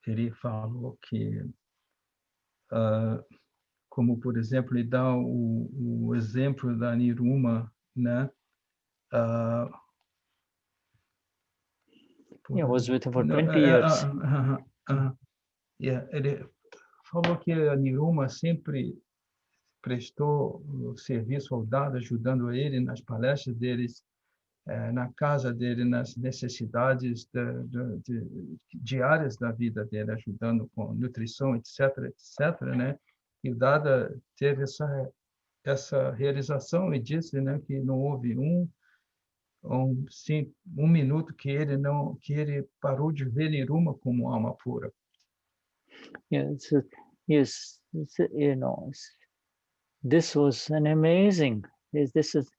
Ele falou que, como por exemplo, ele dá o exemplo da Niruma, né? Yeah, was with him for 20 years. Ele falou que a Niruma sempre prestou o serviço ao dado, ajudando ele nas palestras deles, na casa dele, nas necessidades diárias da vida dele, ajudando com nutrição, etc., etc., né? E o Dada teve essa realização e disse, né, que não houve um minuto que ele parou de ver Niruma como alma pura. Yeah, yes, this was an amazing. This is,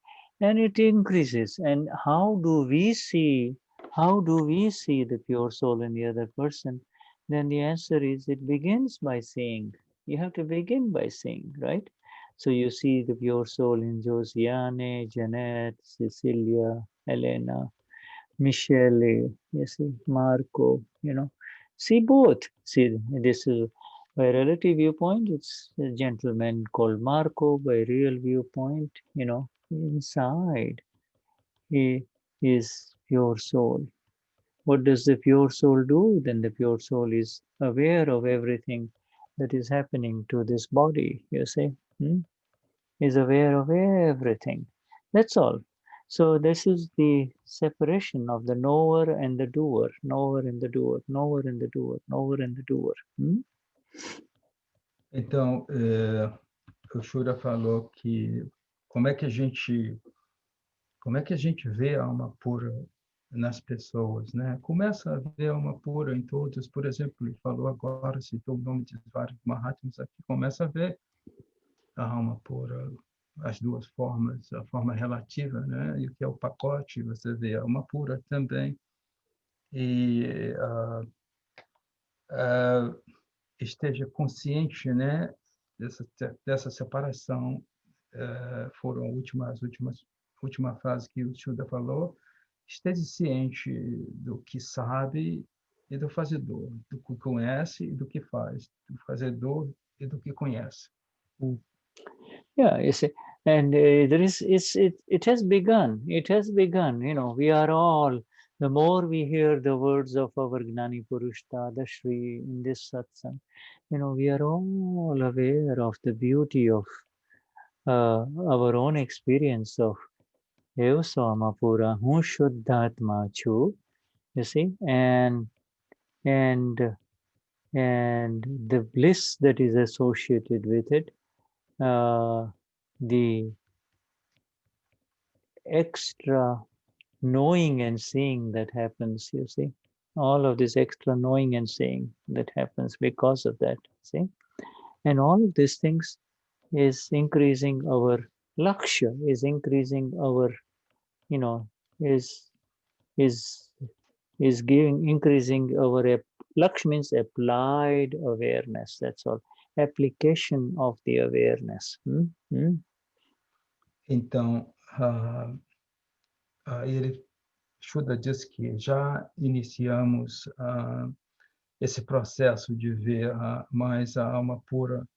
and it increases. And how do we see the pure soul in the other person? Then the answer is, it begins by seeing. You have to begin by seeing, right? So you see the pure soul in Josiane, Jeanette, Cecilia, Elena, Michele, you see, Marco, see both. See, this is by relative viewpoint, it's a gentleman called Marco. By real viewpoint, inside he is pure soul. What does the pure soul do? Then the pure soul is aware of everything that is happening to this body, you see. Is aware of everything. That's all. So this is the separation of the knower and the doer, knower and the doer, knower and the doer, knower and the doer. Então, o Shura falou que como é que a gente vê a alma pura nas pessoas, né? Começa a ver a alma pura em todos. Por exemplo, ele falou agora, citou o nome de vários Mahatmas aqui, começa a ver a alma pura, as duas formas, a forma relativa, né? E o que é o pacote, você vê a alma pura também. E esteja consciente, né? Dessa separação. Foram última frase que o Shuddha falou. Esteja ciente do que sabe e do fazedor, do que conhece e do que faz, do fazedor e do que conhece. Yeah, you see, and it has begun. It has begun. We are all. The more we hear the words of our Gnani Purush Dadashri in this satsang, we are all aware of the beauty of our own experience of Eva Samapura, Hu Shuddhatma Chu, you see, and the bliss that is associated with it, the extra knowing and seeing that happens, you see, all of this extra knowing and seeing that happens because of that, see, and all of these things is increasing our laksha, is increasing our, is giving, increasing our laksha means applied awareness. That's all. Application of the awareness. Então, Shuddha diz que já iniciamos esse processo de ver mais a alma pura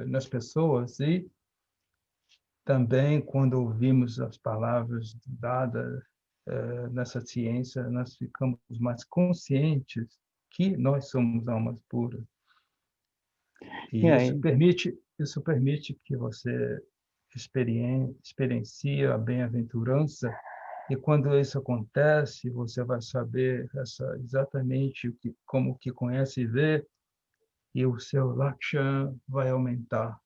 nas pessoas, e também quando ouvimos as palavras dadas nessa ciência, nós ficamos mais conscientes que nós somos almas puras. E isso permite que você experiencie a bem-aventurança, e quando isso acontece, você vai saber exatamente como que conhece e vê, e o seu laksha vai aumentar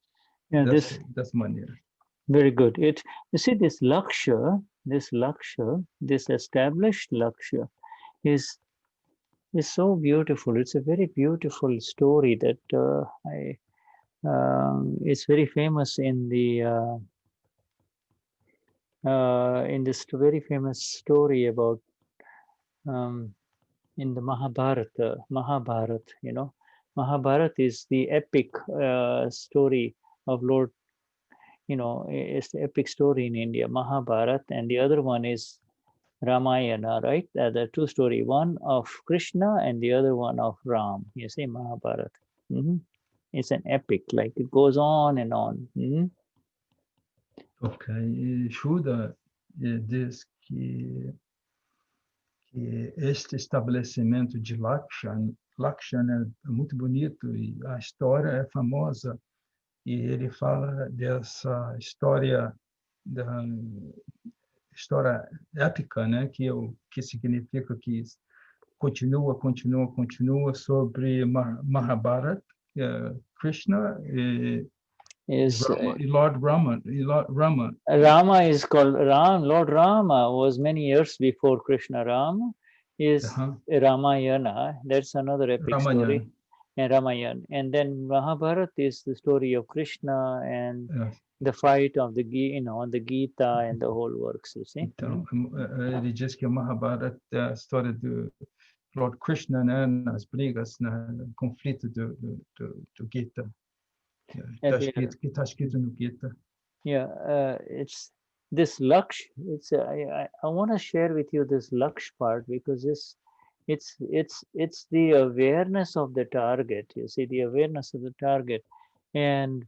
dessa maneira. Very good. You see, this laksha, this established laksha is so beautiful. It's a very beautiful story that it's very famous in this very famous story about in the Mahabharata, Mahabharata is the epic story of Lord, it's the epic story in India, Mahabharata, and the other one is Ramayana, right? The two story, one of Krishna and the other one of Ram. You see, Mahabharata. It's an epic, like it goes on and on. Ok. E Shuddha diz que este estabelecimento de Laksha, né, é muito bonito e a história é famosa. E ele fala dessa história da história épica, né, que significa que continua sobre Mahabharata, Krishna e Is Lord Rama. Rama is called Ram. Lord Rama was many years before Krishna. Rama is Ramayana. That's another epic story. And Ramayana. And then Mahabharata is the story of Krishna and the fight of the Gita and the whole works, you see. Então, ele diz que o Mahabharata é a história do Lord Krishna, né, nas brigas, no conflito do Gita. Que está escrito no Gita. Yeah, it's this Laksh. I want to share with you this Laksh part because it's the awareness of the target. You see, the awareness of the target, and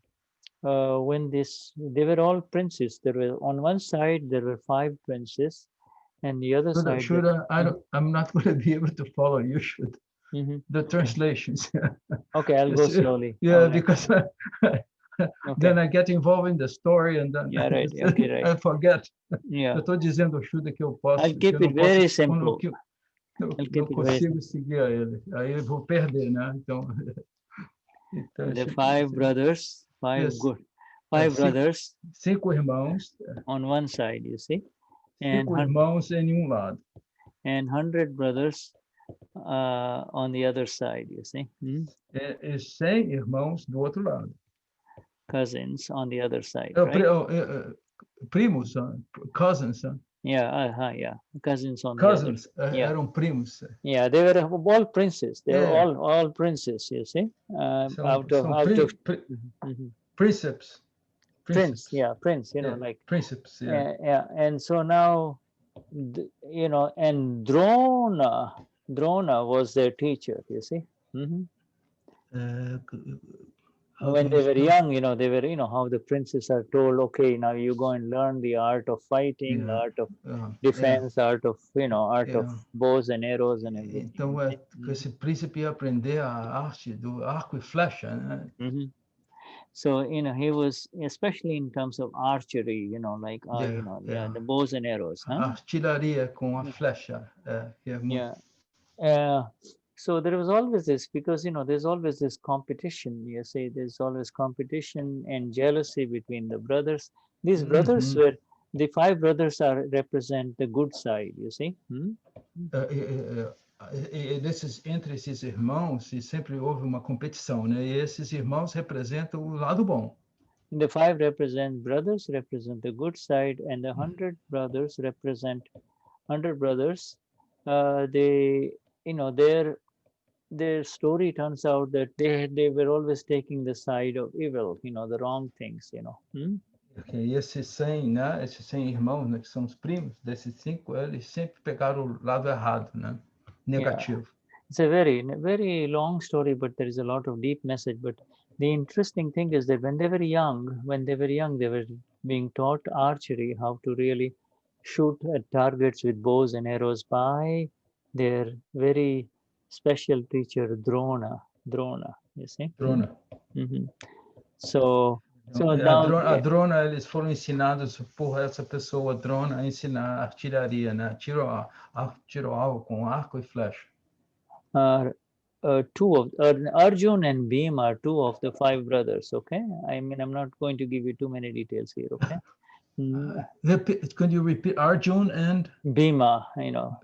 when they were all princes. There were on one side there were 5 princes, and the other side. I'm not going to be able to follow you. The translations. Okay, I'll go slowly. Yeah, because then I get involved in the story and then right. Okay, right. I forget. Yeah. Eu estou dizendo ao Shuddha que eu posso. I'll keep it very simple. Eu consigo seguir a ele. Aí eu vou perder, né? Então, the 5 brothers, 5 brothers. 5 irmãos. On one side, you see. 5 irmãos em lado. And 100 brothers on the other side, you see. E 100 irmãos do outro lado. Cousins on the other side, right? Primos, cousins. Yeah, cousins on cousins, the other. Eram primos. Yeah, they were all princes. They were all princes, you see. Out of Princeps. Prince, prince, like princeps, and so now, and Drona was their teacher, you see. When they were young, they were, how the princes are told, okay, now you go and learn the art of fighting, art of defense, art of, art of bows and arrows and everything. Então, esse príncipe ia aprender a arte do arco e flecha, né? So, he was, especially in terms of archery, like, the bows and arrows. Artilharia com a flecha. So there was always this, because, there's always this competition. You say there's always competition and jealousy between the brothers. These brothers were, the 5 brothers represent the good side, you see. Entre esses irmãos, sempre houve uma competição, né? E esses irmãos representam o lado bom. The 5 brothers represent the good side, and the 100 brothers represent 100 brothers. Their story turns out that they were always taking the side of evil, the wrong things, Okay. E esses 100, né? Esses 100 irmãos, né, que são os primos desses 5, eles sempre pegaram o lado errado, né? Negativo. It's a very, very long story, but there is a lot of deep message. But the interesting thing is that when they were young, they were being taught archery, how to really shoot at targets with bows and arrows by their very special teacher, Drona, you see. Drona. So a Drona, eles foram ensinados por essa pessoa, Drona, a ensinar artilharia, né? Tiro alvo com arco e flecha. 2 of Arjun and Bhima are 2 of the 5 brothers. Okay, I mean, I'm not going to give you too many details here. Okay. Could you repeat Arjun and Bhima? Bhima.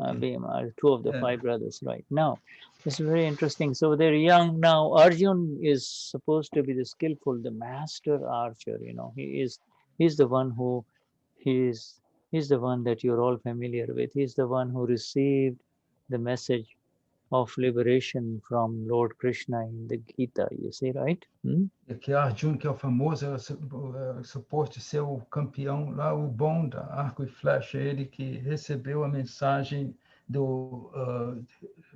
Okay. Bhima are 2 of the 5 brothers. Right now, this is very interesting. So they're young now. Arjun is supposed to be the skillful, the master archer. He's the one who he's the one that you're all familiar with. He's the one who received the message of liberation from Lord Krishna in the Gita, you see, right? E que Arjuna, que é o famoso, suposto ser o campeão lá, o bom da arco e flecha, ele que recebeu a mensagem do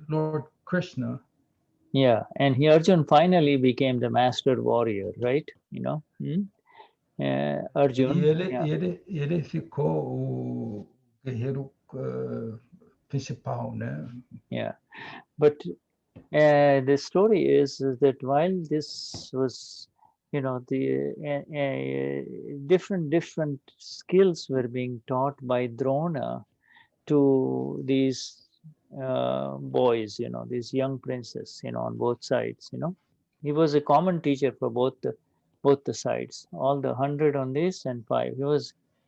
Lord Krishna. Yeah, and Arjun finally became the master warrior, right? You know, Arjun. E Yeah. ele ficou o guerreiro principal, né? Yeah, but the story is that while this was, you know, the different skills were being taught by Drona to these boys, you know, these young princes, you know, on both sides, you know. He was a common teacher for both the sides, all the 100 on this and 5.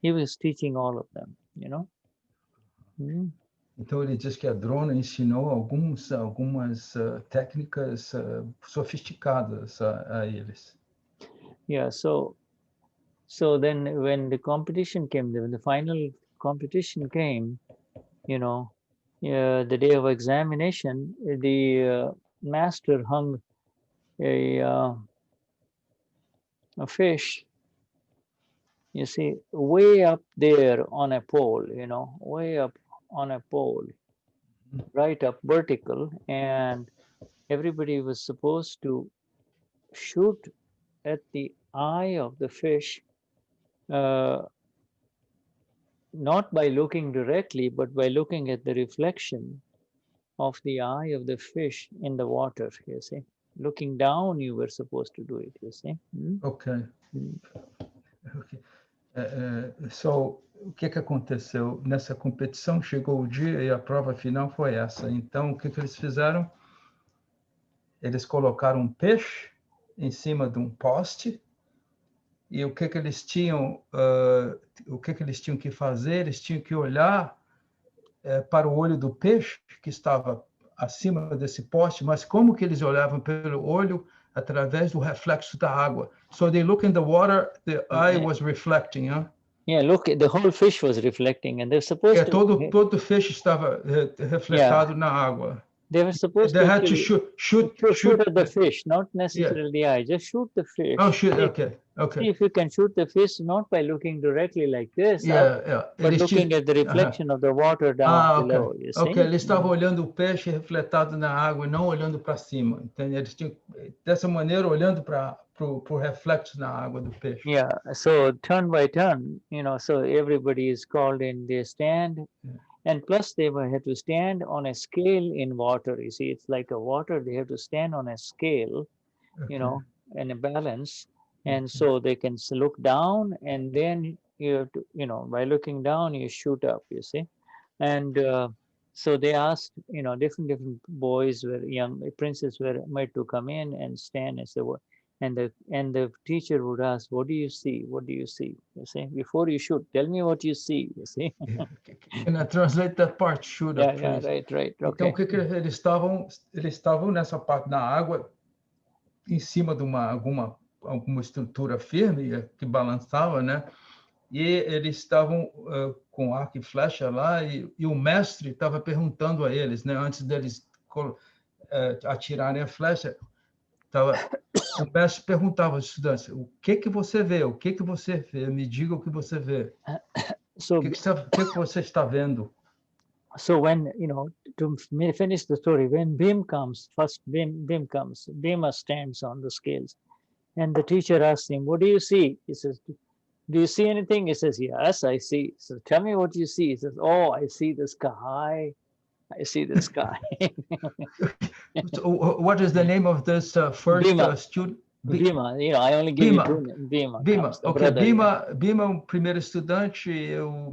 He was teaching all of them, you know. Então ele diz que a Drona ensinou algumas técnicas sofisticadas a eles. Yeah, so then when the competition came, when the final competition came, you know, the day of examination, the master hung a fish, you see, way up there on a pole, you know, way up on a pole, right up vertical, and everybody was supposed to shoot at the eye of the fish, not by looking directly, but by looking at the reflection of the eye of the fish in the water, you see. Looking down, you were supposed to do it, you see. Ok. So, o que aconteceu? Nessa competição, chegou o dia e a prova final foi essa. Então, o que eles fizeram? Eles colocaram um peixe em cima de um poste e o que eles tinham que fazer? Eles tinham que olhar para o olho do peixe que estava acima desse poste, mas como que eles olhavam pelo olho? Através do reflexo da água. So they look in the water, the eye was reflecting, huh? Yeah, look, the whole fish was reflecting, and they're supposed to. Todo peixe estava reflectado na água. They were supposed they to had to shoot at the fish, not necessarily the eye. Just shoot the fish. Oh, shoot! Okay. See if you can shoot the fish not by looking directly like this, But looking at the reflection of the water down below. You see? Eles estavam olhando o peixe refletado na água, e não olhando para cima. Então eles tinham dessa maneira olhando para o reflexo na água do peixe. Yeah. So turn by turn, you know. So everybody is called in. They stand. And plus, they had to stand on a scale in water. You see, it's like a water. They have to stand on a scale, you know, and a balance. And so they can look down, and then you have to, you know, by looking down, you shoot up, you see. And so they asked, you know, different boys were young, princes were made to come in and stand and say, what? And the teacher would ask, what do you see? What do you see? You see, before you shoot, tell me what you see, you see. Can I translate that part? Shoot up, please. Right. Okay. Então, o que eles estavam nessa parte da água, em cima de alguma estrutura firme que balançava, né? E eles estavam com arco e flecha lá, e o mestre estava perguntando a eles, né? Antes deles atirarem a flecha, o mestre perguntava aos estudantes: o que você vê? O que você vê? Me diga o que você vê. So, o que você está vendo? So when, you know, to finish the story, when Bhim comes, Bhima stands on the scales, and the teacher asks him, what do you see? He says, do you see anything? He says, yes, I see. So tell me what you see. He says, oh, I see the sky. I see the sky. So what is the name of this first student? Bhima, you know, I only give you two names. Bhima. Okay, Bhima, o primeiro estudante, o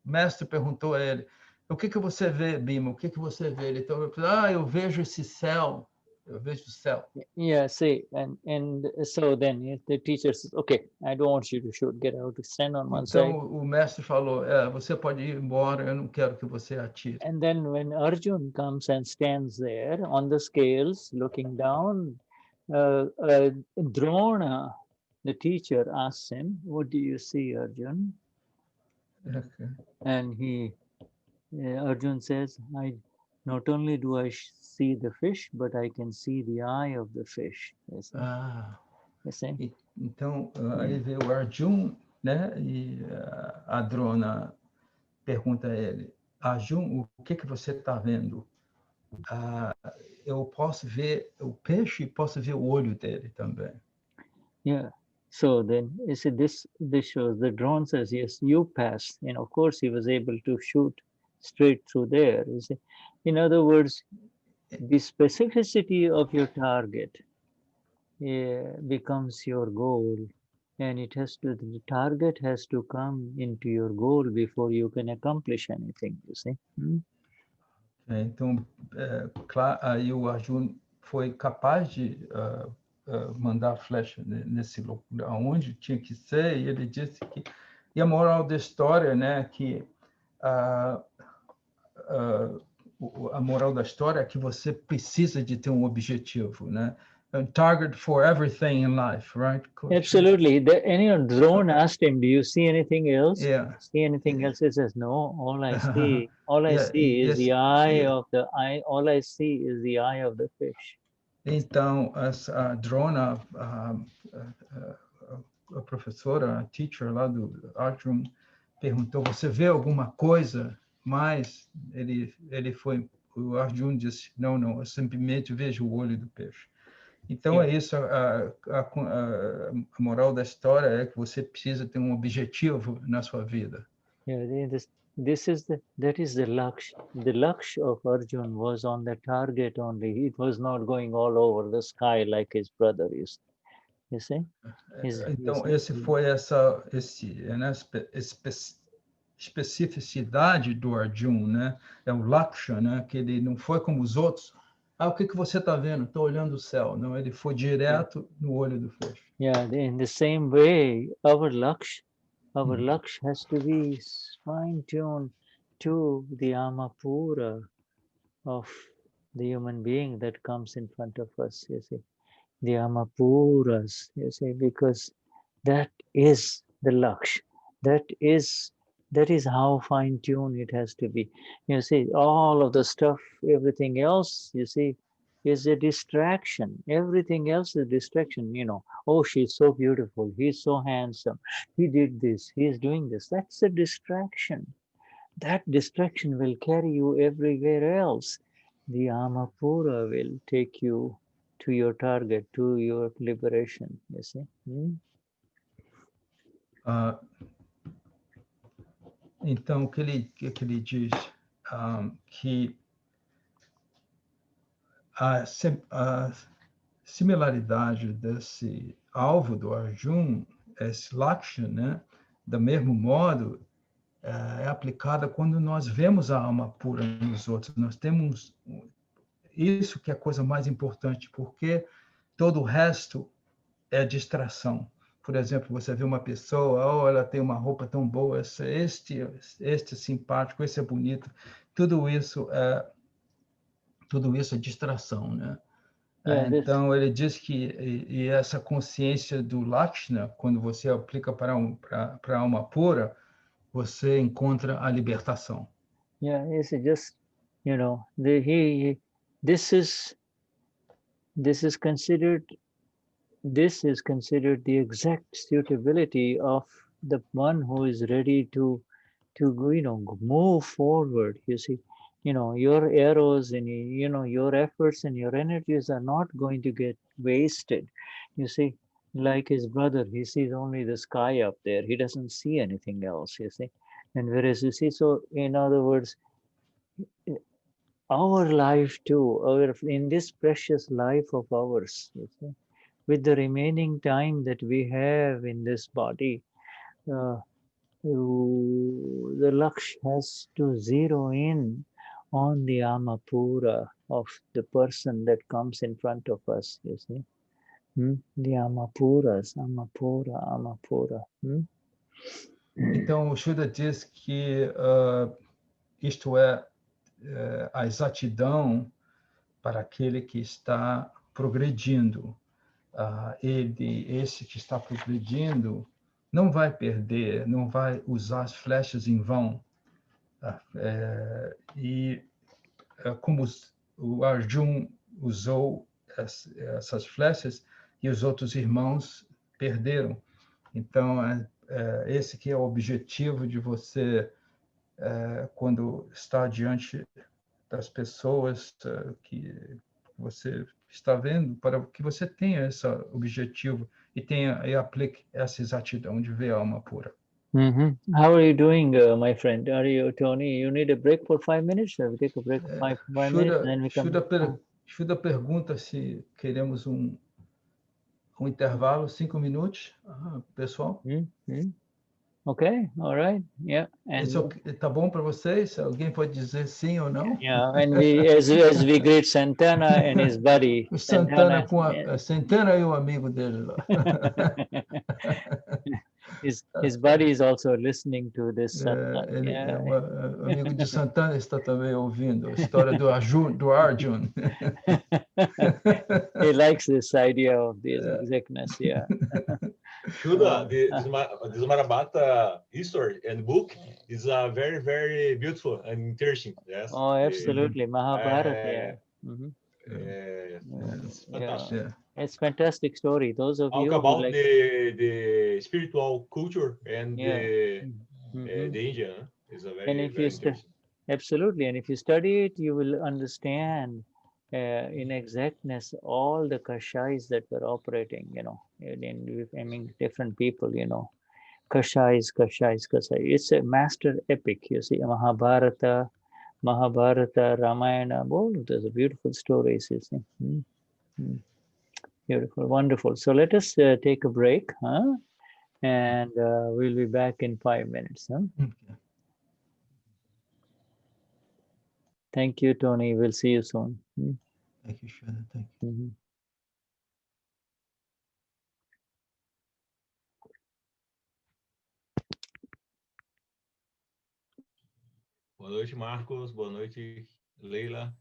mestre perguntou a ele: o que você vê, Bhima? O que você vê? Ele então falou: eu vejo esse céu. Eu vejo o céu. Yeah, see, and so then the teacher says, okay, I don't want you to shoot, get out, stand on one side. Então o mestre falou: você pode ir embora, eu não quero que você atire. And then when Arjun comes and stands there on the scales, looking down, Drona, the teacher, asks him, what do you see, Arjun? Okay. And Arjun says, not only do I see the fish, but I can see the eye of the fish. You see? You see? Então, aí veio o Arjun, né? E a Drona pergunta a ele, Arjun, o que você está vendo? Eu posso ver o peixe e posso ver o olho dele também. Yeah. So then, you see, this shows the drone says, yes, you passed. And of course, he was able to shoot straight through there. You see? In other words, the specificity of your target becomes your goal. And it has to, the target has to come into your goal before you can accomplish anything, you see. Então, aí o Arjun foi capaz de mandar a flecha nesse lugar, onde tinha que ser, e ele disse que... E a moral da história, né, que a moral da história é que você precisa de ter objetivo, né? A target for everything in life, right? Absolutely. Drone asked him, do you see anything else? Yeah. See anything else? He says, no, all I see is the eye of the eye. All I see is the eye of the fish. Então, a Drona, a professora, a teacher lá do Arjun, perguntou, você vê alguma coisa mais? O Arjun disse, não, eu simplesmente vejo o olho do peixe. Então, é isso, a moral da história é que você precisa ter objetivo na sua vida. Yeah, that is the laksh. The laksh of Arjun was on the target only. It was not going all over the sky like his brother used. You see? Então, esse foi essa especificidade do Arjun, né? É o laksha, né? Que ele não foi como os outros. O que você está vendo? Estou olhando o céu. Não, ele foi direto no olho do peixe. Yeah, in the same way, our laksh has to be fine-tuned to the amapura of the human being that comes in front of us, you see. The amapuras, you see, because that is the laksh. That is how fine-tuned it has to be. You see, all of the stuff, everything else, you see, is a distraction. Everything else is a distraction, you know. Oh, she's so beautiful. He's so handsome. He did this. He's doing this. That's a distraction. That distraction will carry you everywhere else. The amapura will take you to your target, to your liberation, you see. Então, o que ele diz que a similaridade desse alvo do Arjun, esse laksha, né, do mesmo modo, é aplicada quando nós vemos a alma pura nos outros. Nós temos isso que é a coisa mais importante, porque todo o resto é distração. Por exemplo, você vê uma pessoa, ela tem uma roupa tão boa, este é simpático, esse é bonito. Tudo isso é distração, né? Então, ele diz que essa consciência do Lakshana, quando você aplica para a alma pura, você encontra a libertação. Yeah, it's just, you know, this is considered the exact suitability of the one who is ready to move forward. You see, your arrows and your efforts and your energies are not going to get wasted. You see, like his brother, he sees only the sky up there. He doesn't see anything else, you see. And whereas you see, so in other words, our life too, in this precious life of ours, you see, with the remaining time that we have in this body, the Laksh has to zero in on the Amapura of the person that comes in front of us, you see. The Amapuras, Amapura. Então, o Shuddha diz que isto é a exatidão para aquele que está progredindo. Esse que está progredindo não vai perder, não vai usar as flechas em vão. E como o Arjun usou essas flechas e os outros irmãos perderam. Então, esse que é o objetivo de você, quando está diante das pessoas que você está vendo, para que você tenha esse objetivo e aplique essa exatidão de ver a alma pura. How are you doing, my friend? Are you, Tony? You need a break for 5 minutes? Shall we take a break for 5 minutes and then we come? Shuddha pergunta se queremos um intervalo, 5 minutos, pessoal. Okay, all right, yeah. And tá bom para vocês? Alguém pode dizer sim ou não? yeah, and as we greet Santana and his buddy. O Santana com a Santana e o amigo dele lá. His buddy is also listening to this. O amigo de Santana está também ouvindo a história do Arjun. He likes this idea of this exactness, yeah. Shuddha, this Mahabharata history and book is very, very beautiful and interesting. Yes. Oh, absolutely, Mahabharata. Yeah. It's fantastic. Yeah. It's fantastic story. Those of you about who like the spiritual culture and yeah. the India is a very, and if very you absolutely, and if you study it, you will understand in exactness all the kashais that were operating, you know, I mean, different people, you know, kashais. It's a master epic, you see, Mahabharata, Ramayana, all of those are beautiful stories, you see. Beautiful, wonderful. So let us take a break, and we'll be back in 5 minutes. Okay. Thank you, Tony. We'll see you soon. Thank you, Shuddha. Thank you. Boa noite, Marcos. Boa noite, Leila.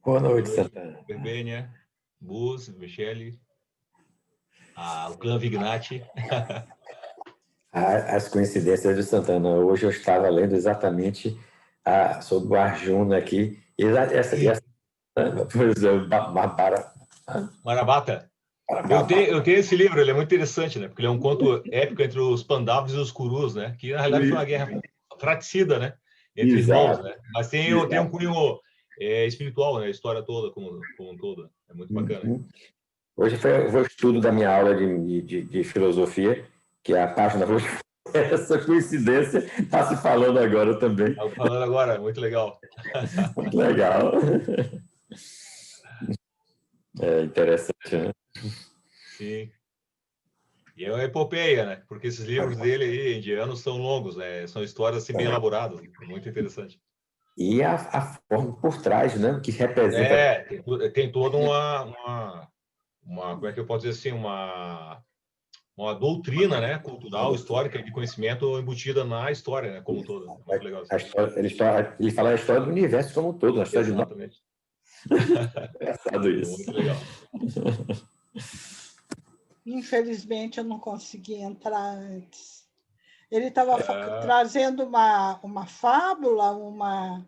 Boa noite, Santana. Berbênia, Buz, Michele, o clã Vignati. As coincidências do Santana. Hoje eu estava lendo exatamente sobre o Arjuna aqui. Marabata. Eu tenho esse livro, ele é muito interessante, né? Porque ele é um conto épico entre os Pandavas e os Kurus, né? Que na realidade foi uma guerra fratricida, né? Entre irmãos, né? Mas tem um cunho espiritual, né? A história toda como um todo. É muito bacana. Hoje foi o estudo da minha aula de filosofia, que a página hoje foi essa coincidência, está se falando agora também. Está falando agora, muito legal. Muito legal. É interessante, né? Sim. E é uma epopeia, né? Porque esses livros dele aí, indianos, são longos, né? São histórias assim, bem elaboradas, muito interessante. E a forma por trás, né? Que representa... Tem toda uma como é que eu posso dizer assim, uma doutrina, né? Cultural, histórica, de conhecimento embutida na história, né? Como um todo. Muito legal. Ele fala a história do universo como um todo. Exatamente. Engraçado isso. Muito legal. Infelizmente, eu não consegui entrar antes. Ele estava trazendo uma fábula, uma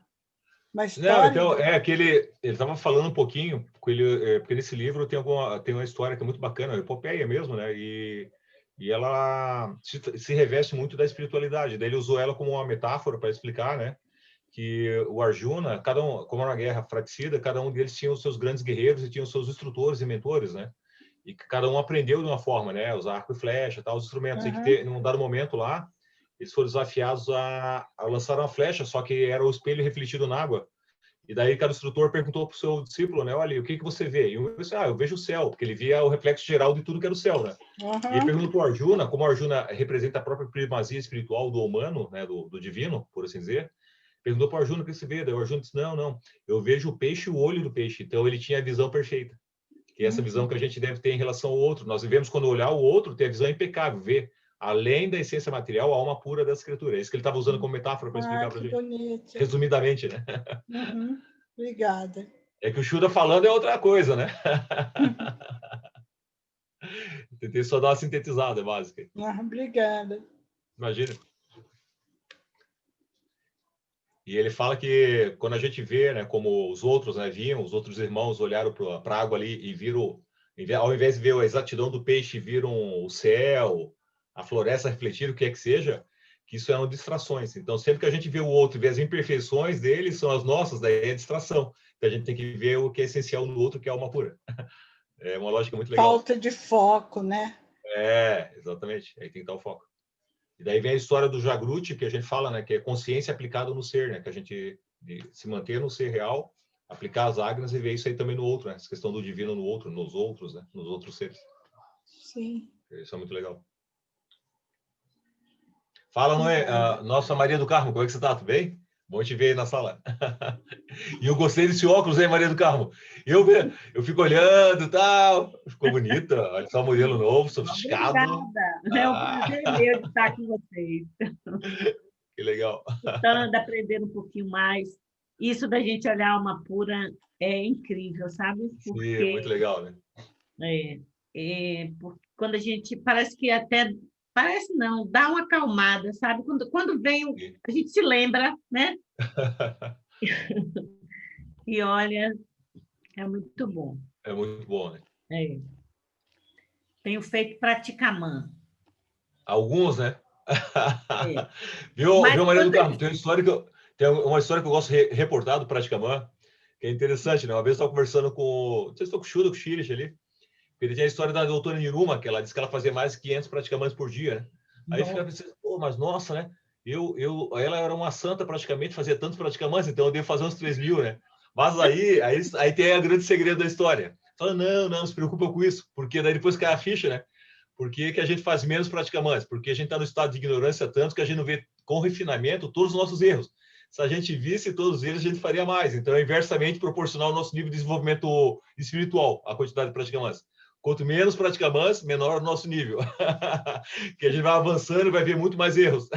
história. Não, então, ele estava falando um pouquinho, porque nesse livro tem uma história que é muito bacana, uma epopeia mesmo, né? E ela se reveste muito da espiritualidade. Daí ele usou ela como uma metáfora para explicar, né? Que o Arjuna, como era uma guerra fratricida, cada um deles tinha os seus grandes guerreiros e tinha os seus instrutores e mentores, né? E que cada um aprendeu de uma forma, né? Usar arco e flecha, tal, os instrumentos. E que num dado momento lá, eles foram desafiados a lançar uma flecha, só que era o espelho refletido na água. E daí cada instrutor perguntou para o seu discípulo, né? Olha, o que você vê? E um disse, eu vejo o céu, porque ele via o reflexo geral de tudo que era o céu, né? E ele perguntou para o Arjuna, como o Arjuna representa a própria primazia espiritual do humano, né? Do divino, por assim dizer. Perguntou para o Arjuna o que você vê. Daí o Arjuna disse, não, eu vejo o peixe e o olho do peixe. Então ele tinha a visão perfeita. Que é essa visão que a gente deve ter em relação ao outro. Nós vivemos quando olhar o outro, ter a visão impecável, ver além da essência material, a alma pura dessa criatura. É isso que ele estava usando como metáfora para explicar para a gente. Bonito. Resumidamente, né? Obrigada. É que o Shuddha falando é outra coisa, né? Tentei só dar uma sintetizada básica. Obrigada. Imagina. E ele fala que quando a gente vê, né, como os outros, né, viam, os outros irmãos olharam para a água ali e viram, ao invés de ver a exatidão do peixe, viram o céu, a floresta refletir, o que é que seja, que isso eram distrações. Então, sempre que a gente vê o outro e vê as imperfeições dele, são as nossas, daí é distração. Então, a gente tem que ver o que é essencial no outro, que é a alma pura. É uma lógica muito legal. Falta de foco, né? Exatamente. Aí tem que estar o foco. E daí vem a história do Jagruti, que a gente fala, né, que é consciência aplicada no ser, né, que a gente se manter no ser real, aplicar as agnas e ver isso aí também no outro, né, essa questão do divino no outro, nos outros, né, nos outros seres. Sim. Isso é muito legal. Fala, Noé, nossa Maria do Carmo, como é que você está? Tudo bem? Bom te ver aí na sala. E eu gostei desse óculos aí, Maria do Carmo. Eu fico olhando e tal. Ficou bonita. Olha só o modelo novo, sofisticado. Obrigada. É um prazer meu de estar com vocês. Que legal. Tentando aprender um pouquinho mais. Isso da gente olhar uma pura é incrível, sabe? Porque, sim, é muito legal, né? Porque quando a gente... Parece que até... Parece não, dá uma acalmada, sabe? Quando vem, a gente se lembra, né? E olha, é muito bom. É muito bom, né? Tenho feito praticamã. Alguns, né? Viu, Maria do Carmo? Tem uma história que eu gosto de reportar do praticamã, que é interessante, né? Uma vez eu estava conversando com... Não sei se estou com o Shuddha, com o Shirish ali. Ele tinha a história da doutora Niruma, que ela disse que ela fazia mais de 500 praticamantes por dia, né? Aí fica pensando, pô, mas nossa, né? Ela era uma santa praticamente, fazia tantos praticamantes, então eu devo fazer uns 3.000, né? Mas aí tem a grande segredo da história. Fala, não se preocupa com isso, porque daí depois cai a ficha, né? Por que a gente faz menos praticamantes? Porque a gente está no estado de ignorância tanto que a gente não vê com refinamento todos os nossos erros. Se a gente visse todos eles, a gente faria mais. Então, é inversamente proporcional ao nosso nível de desenvolvimento espiritual, a quantidade de praticamantes. Quanto menos praticamos, menor o nosso nível. Que a gente vai avançando e vai ver muito mais erros.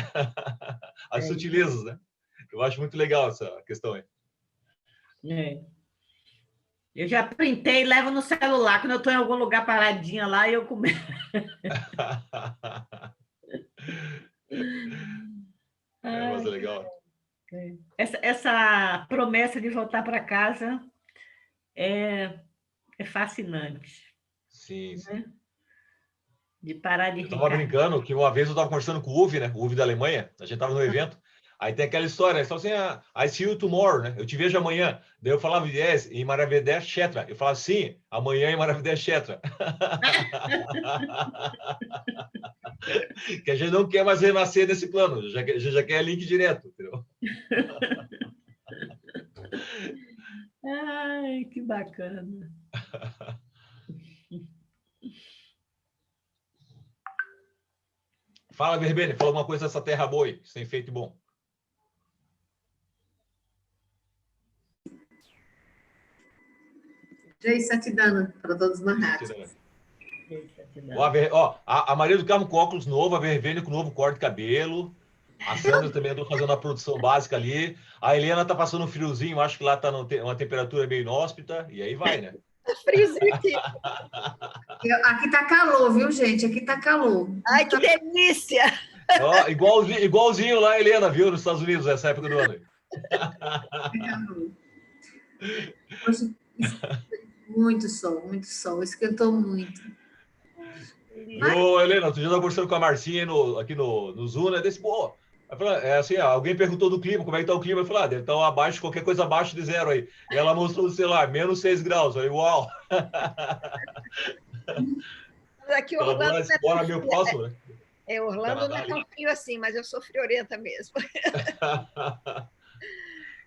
As sutilezas, né? Eu acho muito legal essa questão aí. Eu já printei e levo no celular. Quando eu estou em algum lugar paradinha lá, eu começo. Mas é legal. Essa promessa de voltar para casa é fascinante. Sim. Né? De parar de Eu estava brincando que uma vez eu estava conversando com o Uvi, né? O Uvi da Alemanha. A gente estava no evento. Aí tem aquela história, né? Só assim, I see you tomorrow, né? Eu te vejo amanhã. Daí eu falava, yes, em Maravedesh Kshetra. Eu falava, sim, amanhã em Maravedesh Kshetra. Que a gente não quer mais renascer nesse plano. A gente já quer link direto, entendeu? Ai, que bacana. Fala, Verbene, fala uma coisa dessa terra boa aí, sem feito bom. Jai Satidana, para todos os Maharajas. A Maria do Carmo com óculos novo, a Verbene com novo corte de cabelo. A Sandra também andou fazendo a produção básica ali. A Helena tá passando um friozinho, acho que lá tá uma temperatura meio inóspita. E aí vai, né? Friozinho aqui. Aqui tá calor, viu, gente? Aqui tá calor. Ai, que delícia! Ó, igualzinho lá, Helena, viu, nos Estados Unidos, nessa época do ano. Muito sol, esquentou muito. Ô, Helena, outro dia eu estava conversando com a Marcinha aqui no Zoom, né? Desse, pô, assim, alguém perguntou do clima, como é que tá o clima? Eu falei, deve estar abaixo, qualquer coisa abaixo de 0 aí. E ela mostrou, sei lá, menos 6 graus. Eu falei, uau! Aqui Orlando mora meio próximo, né? Orlando não é tão frio assim, mas eu sou friorenta mesmo.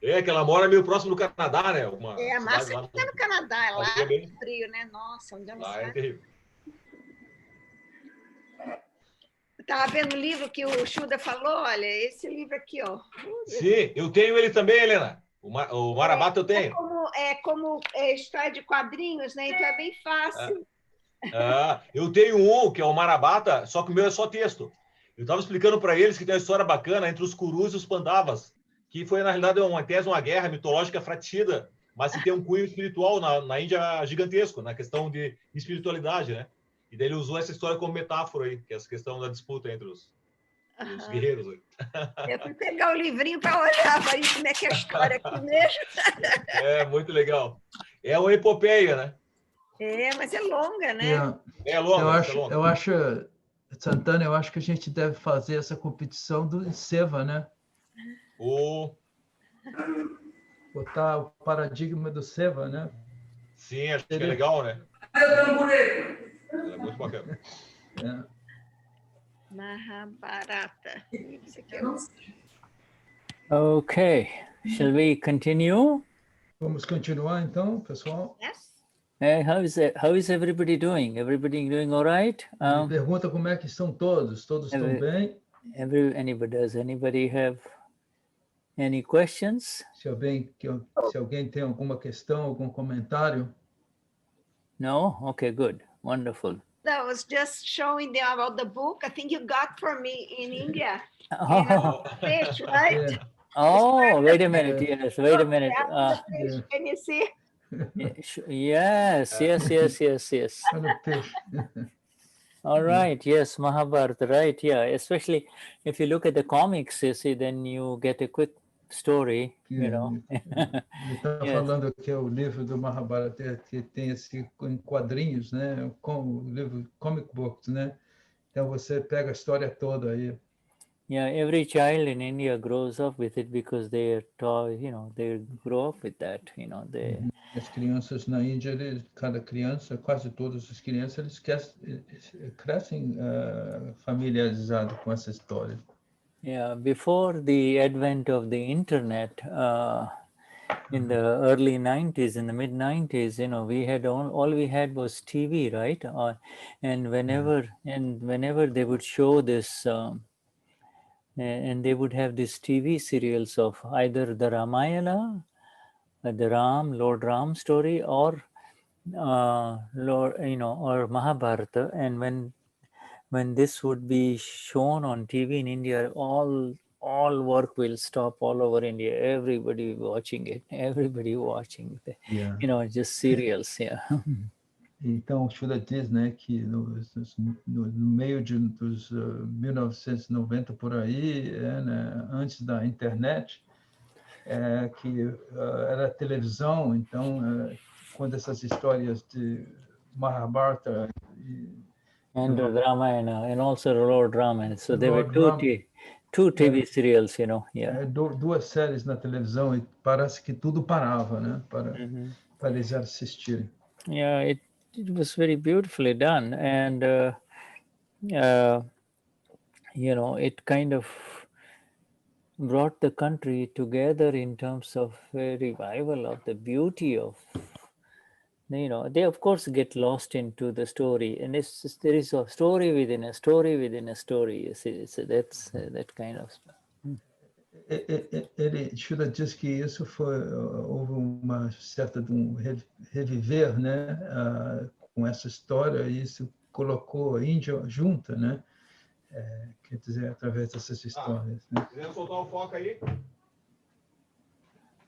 Que ela mora meio próximo do Canadá, né? A massa que está no Canadá, lá é bem frio, né? Nossa, onde eu não sei. É terrível. Estava vendo o livro que o Shuddha falou, olha, esse livro aqui, ó. Sim, eu tenho ele também, Helena. O Marabata eu tenho. É como história de quadrinhos, né? Então é bem fácil. Eu tenho um, que é o Marabata, só que o meu é só texto. Eu estava explicando para eles que tem uma história bacana entre os Kurus e os Pandavas, que foi, na realidade, uma guerra mitológica fraticida, mas que tem um cunho espiritual na Índia gigantesco, na questão de espiritualidade, né? E daí ele usou essa história como metáfora aí, que é essa questão da disputa entre os Os guerreiros. Eu fui pegar o livrinho para olhar, para ver como é que é a história aqui mesmo. É, muito legal. É uma epopeia, né? É, mas é longa, né? É longa, é longa. Eu acho, Santana, eu acho que a gente deve fazer essa competição do Seva, né? Botar o paradigma do Seva, né? Sim, acho que é legal, né? É muito bacana. Mahabharata. Isso aqui Okay, shall we continue? Vamos continuar então, pessoal? Yes. How is everybody doing? Everybody doing all right? Me pergunta como é que estão todos. Todos estão bem? Does anybody have any questions? Se alguém tem alguma questão, algum comentário? No? Okay, good. Wonderful. I was just showing them about the book I think you got for me in India. Fish, right? Oh, wait a minute. Yes, wait a minute. Can you see? Yes. All right. Yes, Mahabharata. Right. Yeah. Especially if you look at the comics, you see, then you get a quick story. You know. Ele está falando que é o livro do Mahabharata que tem esse em quadrinhos, né? Com o livro comic books, né? Então você pega a história toda aí. Yeah, every child in India grows up with it because they are taught, they grow up with that, As crianças na Índia, cada criança, quase todas as crianças, eles crescem familiarizados com essa história. Yeah, before the advent of the internet, in the early 90s, in the mid 90s, we had all we had was TV, right? And whenever they would show this, and they would have these TV serials of either the Ramayana, the Lord Ram story, or or Mahabharata. And when this would be shown on TV in India, all work will stop all over India. Everybody watching it. Just serials. Yeah. Então, o Shuddha diz, né, que no meio dos 1990 por aí, né, antes da internet, que era televisão, então, quando essas histórias de Mahabharata and Ramayana, and also Lord Ramayana. So there were two TV serials, Yeah. Duas séries na televisão e parece que tudo parava, né, para eles assistirem. Yeah, it was very beautifully done, and it kind of brought the country together in terms of a revival of the beauty of, they of course get lost into the story, and there is a story within a story within a story. You see, so that's that kind of stuff. Shuddha diz que isso houve uma certa reviver, né, com essa história, e isso colocou a Índia junta, né, quer dizer, através dessas histórias. Né? Querendo soltar o foco aí?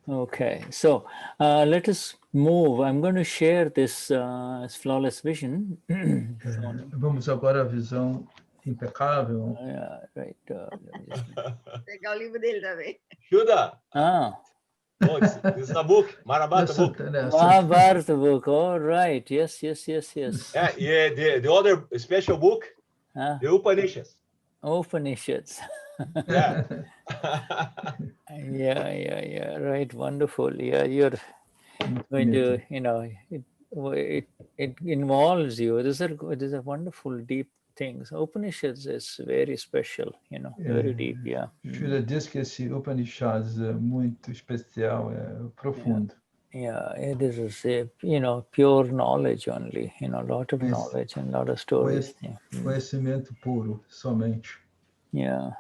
Okay, so let us move. I'm going to share this flawless vision. Vamos agora à visão impecável. Yeah, right. Pegar o livro dele também. Shuddha. Oh, this is a book, Mahabharata book. Mahabharata book. All right. Yes. Yeah, the other special book, the Upanishads. Upanishads. Yeah. Yeah. Right. Wonderful. Yeah, you're going to, it involves you. These are wonderful, deep things. Upanishads is very special, very deep. Yeah. Shuddha diz que esse Upanishads é muito especial, é profundo. Yeah, this is pure knowledge only, a lot of knowledge and a lot of stories. Conhecimento puro, somente. Yeah.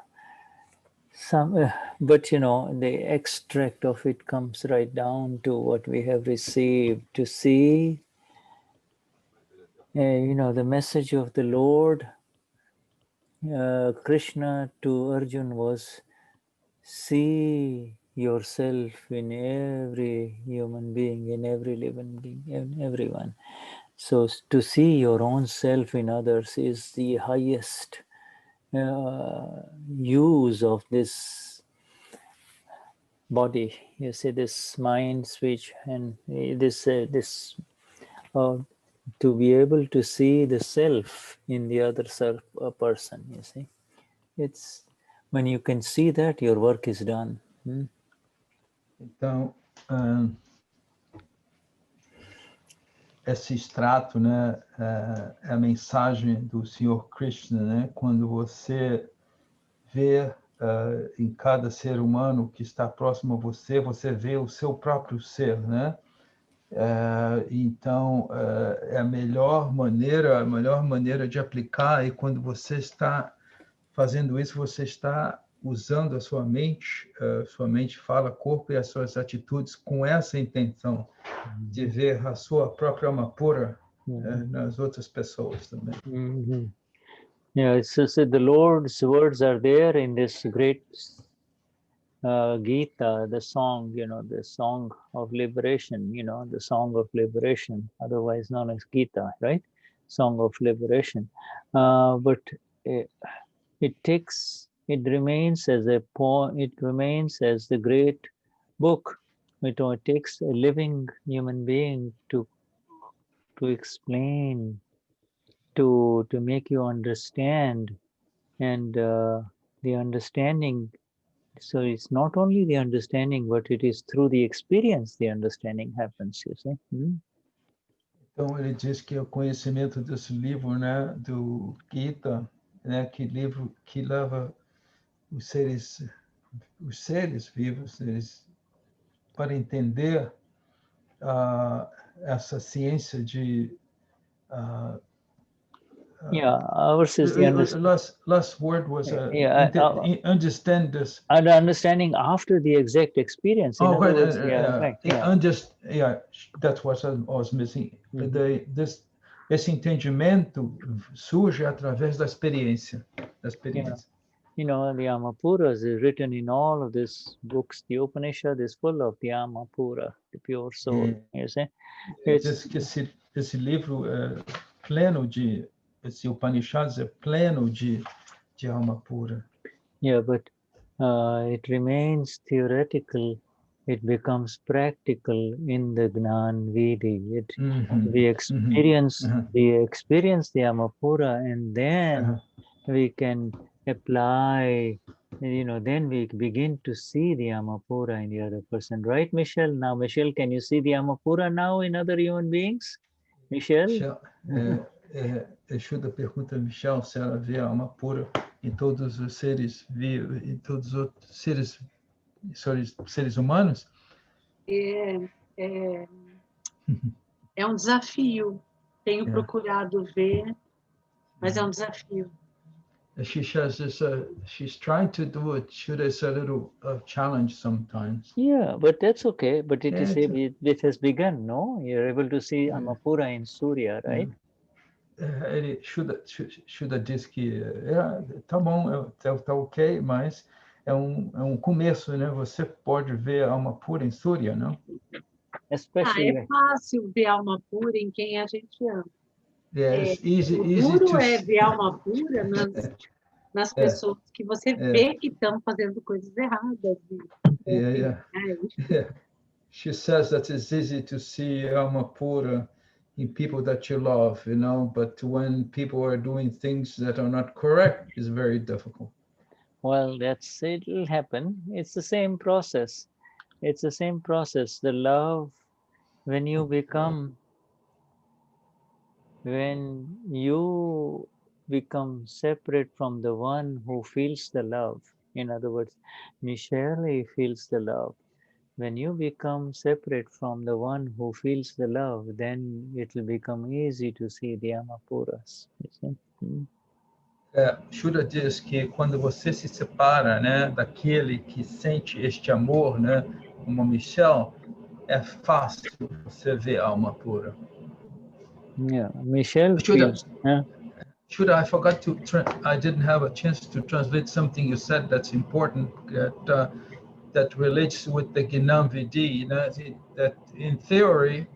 But the extract of it comes right down to what we have received to see. The message of the Lord Krishna to Arjun was, see yourself in every human being, in every living being, in everyone. So to see your own self in others is the highest use of this body, you see, this mind, speech, and this to be able to see the self in the other self, person, you see. It's when you can see that, your work is done. Então, esse extrato, né, é a mensagem do Senhor Krishna, né? Quando você vê em cada ser humano que está próximo a você, você vê o seu próprio ser, né? Então, é a melhor maneira de aplicar, e quando você está fazendo isso, você está usando a sua mente fala, corpo e as suas atitudes com essa intenção de ver a sua própria alma pura nas outras pessoas também. Yeah, so the Lord's words are there in this great Gita, the song, the song of liberation, the song of liberation, otherwise known as Gita, right? Song of liberation. But it remains as a poem, it remains as the great book. It takes a living human being to explain, to make you understand, and the understanding. So it's not only the understanding, but it is through the experience the understanding happens, you see. Então ele diz que o conhecimento desse livro, né, do Gita, né, que livro que leva os seres vivos para entender essa ciência de ours is the understanding. Last word was understand this. And understanding after the exact experience. In other words, that's what I was missing. Esse entendimento surge através da experiência. The Amapuras is written in all of these books. The Upanishad is full of the Amapura, the pure soul. You see? Diz que esse livro é pleno de esse Upanishad é pleno de alma pura. Yeah, but it remains theoretical. It becomes practical in the Gnan Vidhi. We experience the Amapura, and then we can apply. Then we begin to see the Amapura in the other person, right, Michelle? Now, Michelle, can you see the Amapura now in other human beings? Michelle? Shuddha pergunta a Michelle se ela vê a alma pura em todos os seres vivos, em todos os outros seres humanos. É um desafio. Tenho procurado ver, mas é um desafio. She says she's trying to do it. It's a little challenge sometimes. Yeah, but that's okay. But it has begun, no? You're able to see Amapura in Surya, right? Shuddha diz que tá bom, tá ok, mas é começo, né? Você pode ver a alma pura em Surya, não? Especially. É fácil ver a alma pura em quem a gente ama. Easy duro to é ver alma pura nas pessoas que você vê que estão fazendo coisas erradas. She says that it's easy to see alma pura in people that you love, but when people are doing things that are not correct, it's very difficult. Well, it'll happen. It's the same process. It's the same process. The love, when you become separate from the one who feels the love. In other words, Michelle feels the love. When you become separate from the one who feels the love, then it will become easy to see the Amapuras. Shuddha diz que quando você se separa, né, daquele que sente este amor, né, como Michelle, é fácil você ver a alma pura. Yeah, Michelle. Shuddha, I forgot to. I didn't have a chance to translate something you said that's important. That relates with the Gnani Vidhi, that in theory,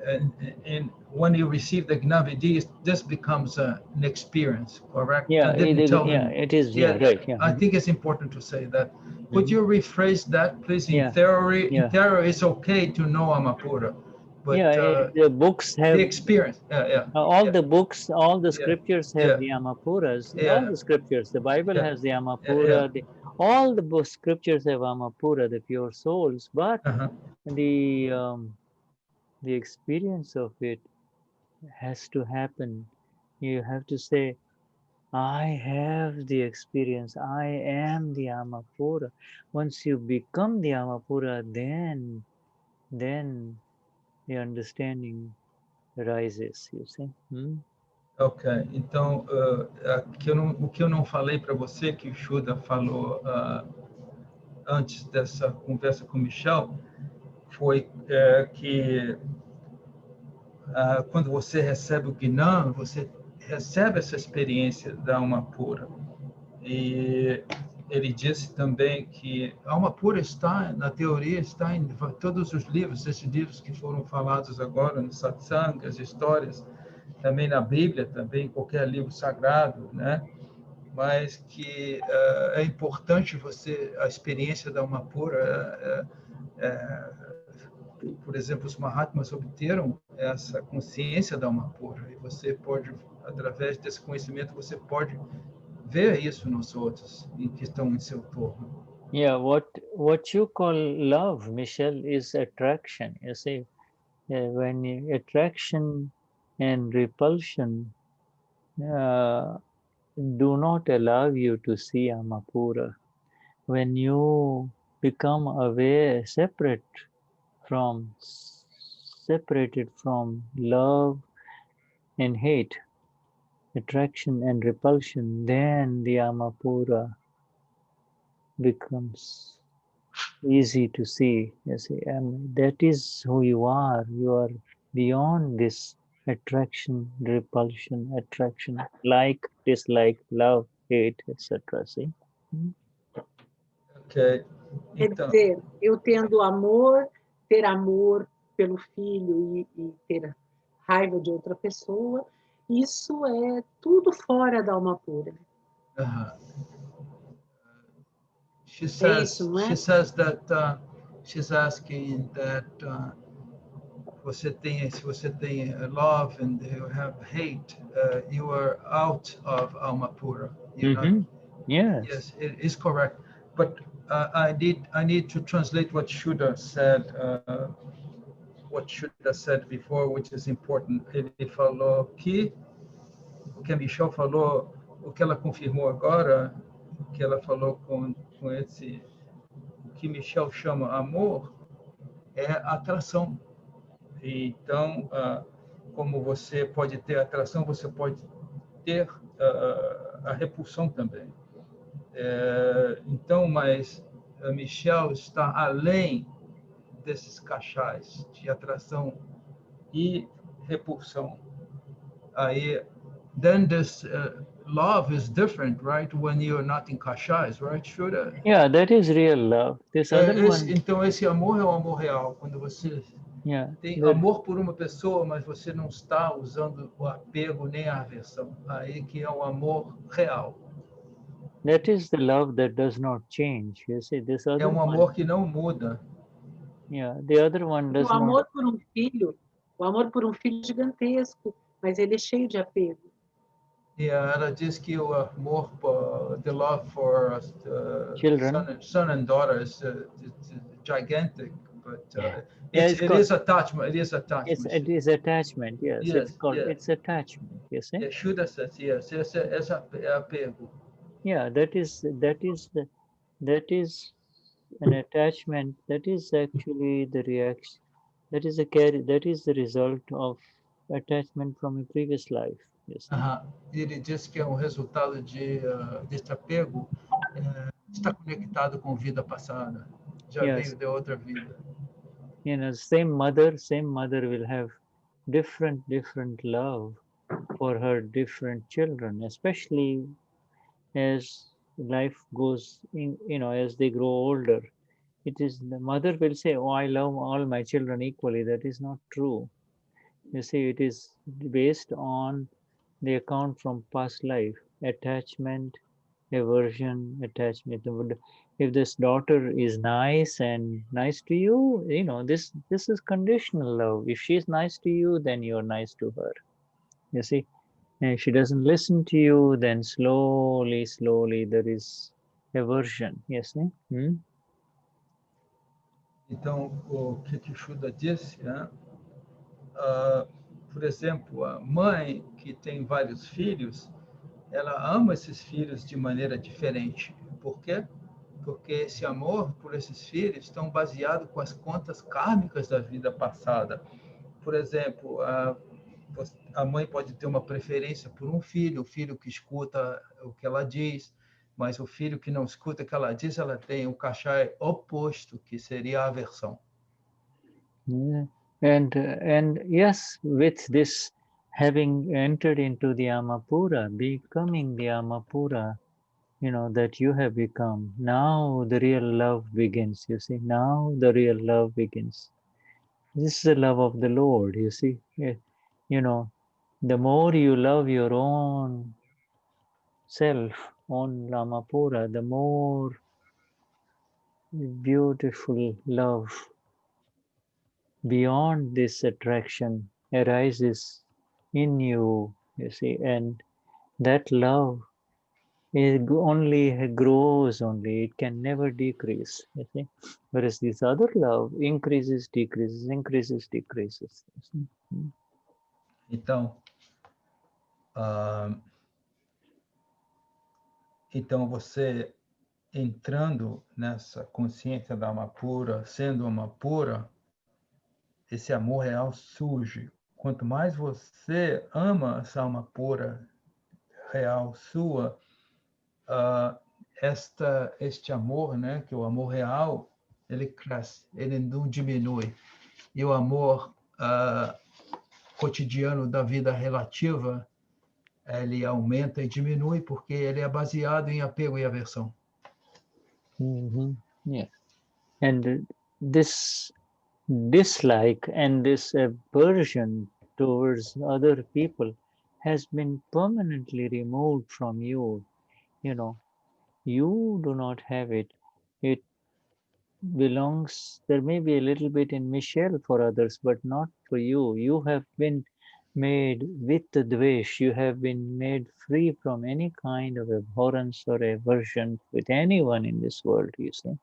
and when you receive the Gnan Vidhi, this becomes an experience, correct? Yeah, I didn't tell yeah, him. it is. Yeah, right. Yeah. I think it's important to say that. Could you rephrase that, please? In Yeah, theory, yeah. in theory, it's okay to know Amapura, but Yeah, the books have the experience. all yeah, the books, all the yeah, scriptures have yeah, the Amapuras. All yeah, the scriptures, the Bible yeah, has the yeah, Amapura. All the book scriptures have Amapura, the pure souls. But the the experience of it has to happen. You have to say, I have the experience. I am the Amapura. Once you become the Amapura, then the understanding rises. You see. Ok, então o que eu não falei para você, que o Shuddha falou antes dessa conversa com o Michel, foi que quando você recebe o Gnan, você recebe essa experiência da alma pura. E ele disse também que a alma pura está, na teoria, está em todos os livros, esses livros que foram falados agora no Satsang, as histórias, também na Bíblia, também em qualquer livro sagrado, né? Mas que é importante você, a experiência da alma pura, por exemplo, os Mahatmas obteram essa consciência da alma pura, e você pode, através desse conhecimento, você pode ver isso nos outros que estão em seu torno. Yeah, what you call love, Michelle, is attraction. You see, when attraction and repulsion do not allow you to see Amapura. When you become aware, separated from love and hate, attraction and repulsion, then the Amapura becomes easy to see. You see, and that is who you are. You are beyond this attraction, repulsion, attraction, like, dislike, love, hate, etc. See? Okay. Quer dizer, eu tendo amor, ter amor pelo filho e ter raiva de outra pessoa, isso é tudo fora da alma pura. She says, isso, não é? she says that she's asking that se você tem love and you have hate, you are out of alma pura. Yes. Yes, it is correct. But I need to translate what Shuddha said. What Shuddha said before, which is important. Ele falou que o que a Michelle falou, o que ela confirmou agora, o que ela falou com esse, o que Michelle chama amor, é atração. Então, como você pode ter atração, você pode ter a repulsão também. Então, mas a Michelle está além desses cachais de atração e repulsão. Aí, then this love is different, right? When you're not in kashais, right? Shuddha? Yeah, that is real love. This other one. Então, esse amor é o amor real. Quando você tem amor por uma pessoa, mas você não está usando o apego nem a aversão. Aí que é o amor real. That is the love that does not change. You see, this other é amor que não muda. Yeah, the other one does o amor not. Por o amor por um filho gigantesco, mas ele é cheio de apego. Yeah, ela diz que o amor, the love for children, son and daughter is gigantic, but it is attachment. It is attachment. It is attachment. Yes, it's called. Yeah. It's attachment. You see. Yeah, Shuddha says yes. Essa é apego. Yeah, that is an attachment. That is actually the reaction. That is the result of attachment from a previous life. Yes. Ele diz que é um resultado deste apego, está conectado com vida passada. Já veio de outra vida. You know, same mother will have different love for her different children, especially as life goes in, as they grow older. It is the mother will say, oh, I love all my children equally. That is not true. You see, it is based on the account from past life, attachment, aversion, attachment. If this daughter is nice and nice to you, you know, this is conditional love. If she's nice to you, then you're nice to her. You see, and if she doesn't listen to you, then slowly there is aversion. Yes, hmm? Então, o que Shuddha disse, né? Por exemplo, a mãe que tem vários filhos, ela ama esses filhos de maneira diferente. Por quê? Porque esse amor por esses filhos estão baseado com as contas kármicas da vida passada. Por exemplo, a mãe pode ter uma preferência por um filho, o filho que escuta o que ela diz, mas o filho que não escuta o que ela diz, ela tem o cachai oposto, que seria a aversão. Yeah. And yes, with this having entered into the Amapura, becoming the Amapura, you know, that you have become, now the real love begins, you see, now the real love begins. This is the love of the Lord, you see. You know, the more you love your own self, own Lamapura, the more beautiful love beyond this attraction arises in you, you see, and that love only grows only, it can never decrease, you see. Whereas this other love increases, decreases, increases, decreases. You see? Então, então você entrando nessa consciência da Amapura, sendo Amapura, esse amor real surge. Quanto mais você ama essa alma pura, real sua, este amor, né, que é o amor real, ele cresce, ele não diminui. E o amor cotidiano da vida relativa, ele aumenta e diminui porque ele é baseado em apego e aversão. Yeah. And this dislike and this aversion towards other people has been permanently removed from you. You know, you do not have it. It belongs, there may be a little bit in Michelle for others, but not for you. You have been made with the dvesh, you have been made free from any kind of abhorrence or aversion with anyone in this world, you see.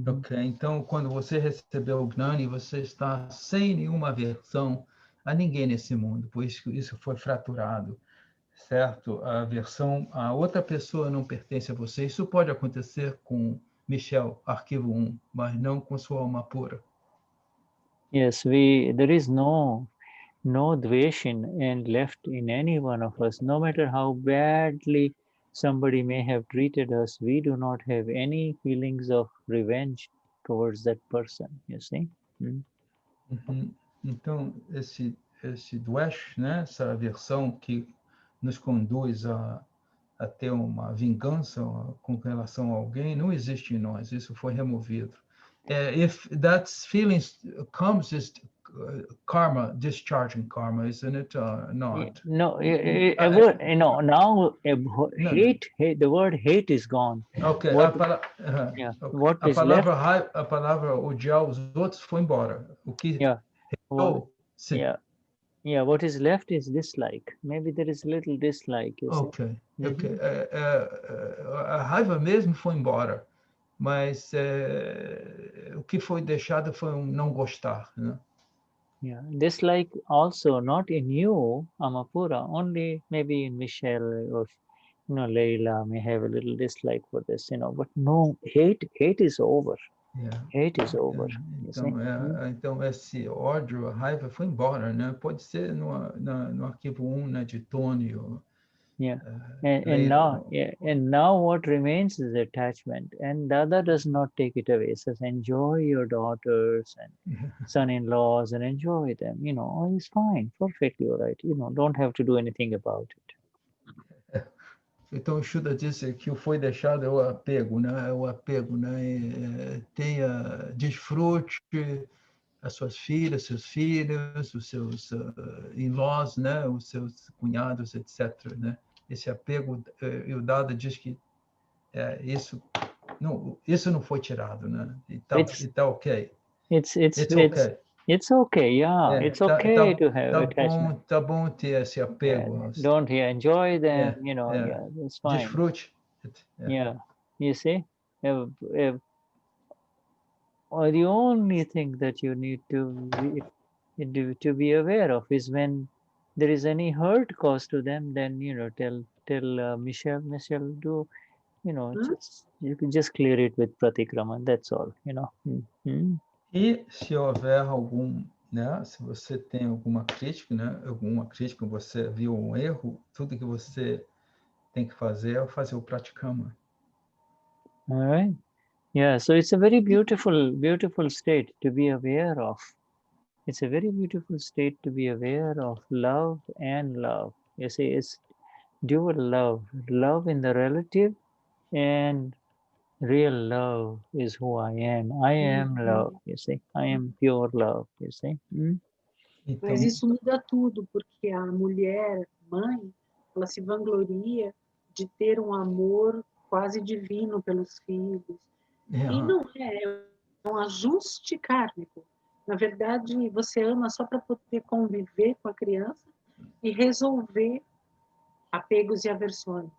Ok, então quando você recebeu o Gnani, você está sem nenhuma aversão a ninguém nesse mundo, por isso isso foi fraturado, certo? A aversão a outra pessoa não pertence a você. Isso pode acontecer com Michel, arquivo 1, mas não com sua alma pura. Yes, there is no dveshin and left in any one of us, no matter how badly somebody may have treated us, we do not have any feelings of revenge towards that person, you see. Então, esse dvesh, né, essa aversão que nos conduz a ter uma vingança com relação a alguém, não existe em nós, isso foi removido. If that feeling comes, is karma, discharging karma, isn't it? Not. No, now hate, the word hate is gone. Okay. What is left? A palavra odiar os outros foi embora. O que what is left is dislike. Maybe there is little dislike. Ok. A raiva mesmo foi embora, mas o que foi deixado foi não gostar, né? Yeah, dislike also not in you, Amapura, only maybe in Michelle or Leila may have a little dislike for this, but no, hate is over. Yeah. Hate is over. Então esse ódio, a raiva foi embora, né? Pode ser no arquivo 1, né, de Tony. Yeah, and now what remains is attachment, and Dada does not take it away. Says enjoy your daughters and son-in-laws and enjoy them. It's fine, perfectly all right. Don't have to do anything about it. Então o Shuddha disse que o foi deixado é o apego, né? Tenha desfrute, as suas filhas, seus filhos, os seus in-laws, né? Os seus cunhados, etc. Né? Esse apego, e o Dada diz que isso não foi tirado, né? E tá ok. It's okay. It's okay, yeah. It's okay to have attachment. Tá bom ter esse apego. Don't enjoy them, you know. Yeah, that's fine. Desfrute. Yeah, you see, or the only thing that you need to be aware of is when there is any hurt caused to them, then tell Michelle, do, you can just clear it with pratikrama. That's all, E se houver algum, né, se você tem alguma crítica, né, você viu um erro, tudo que você tem que fazer é fazer o praticama. All right. Yeah, so it's a very beautiful state to be aware of. It's a very beautiful state to be aware of love and love. You see, it's dual love in the relative, and real love is who I am. I am love, you see. I am pure love, you see. Então, Mas isso muda tudo, porque a mulher, mãe, ela se vangloria de ter um amor quase divino pelos filhos. E não é um ajuste kármico. Na verdade, você ama só para poder conviver com a criança e resolver apegos e aversões.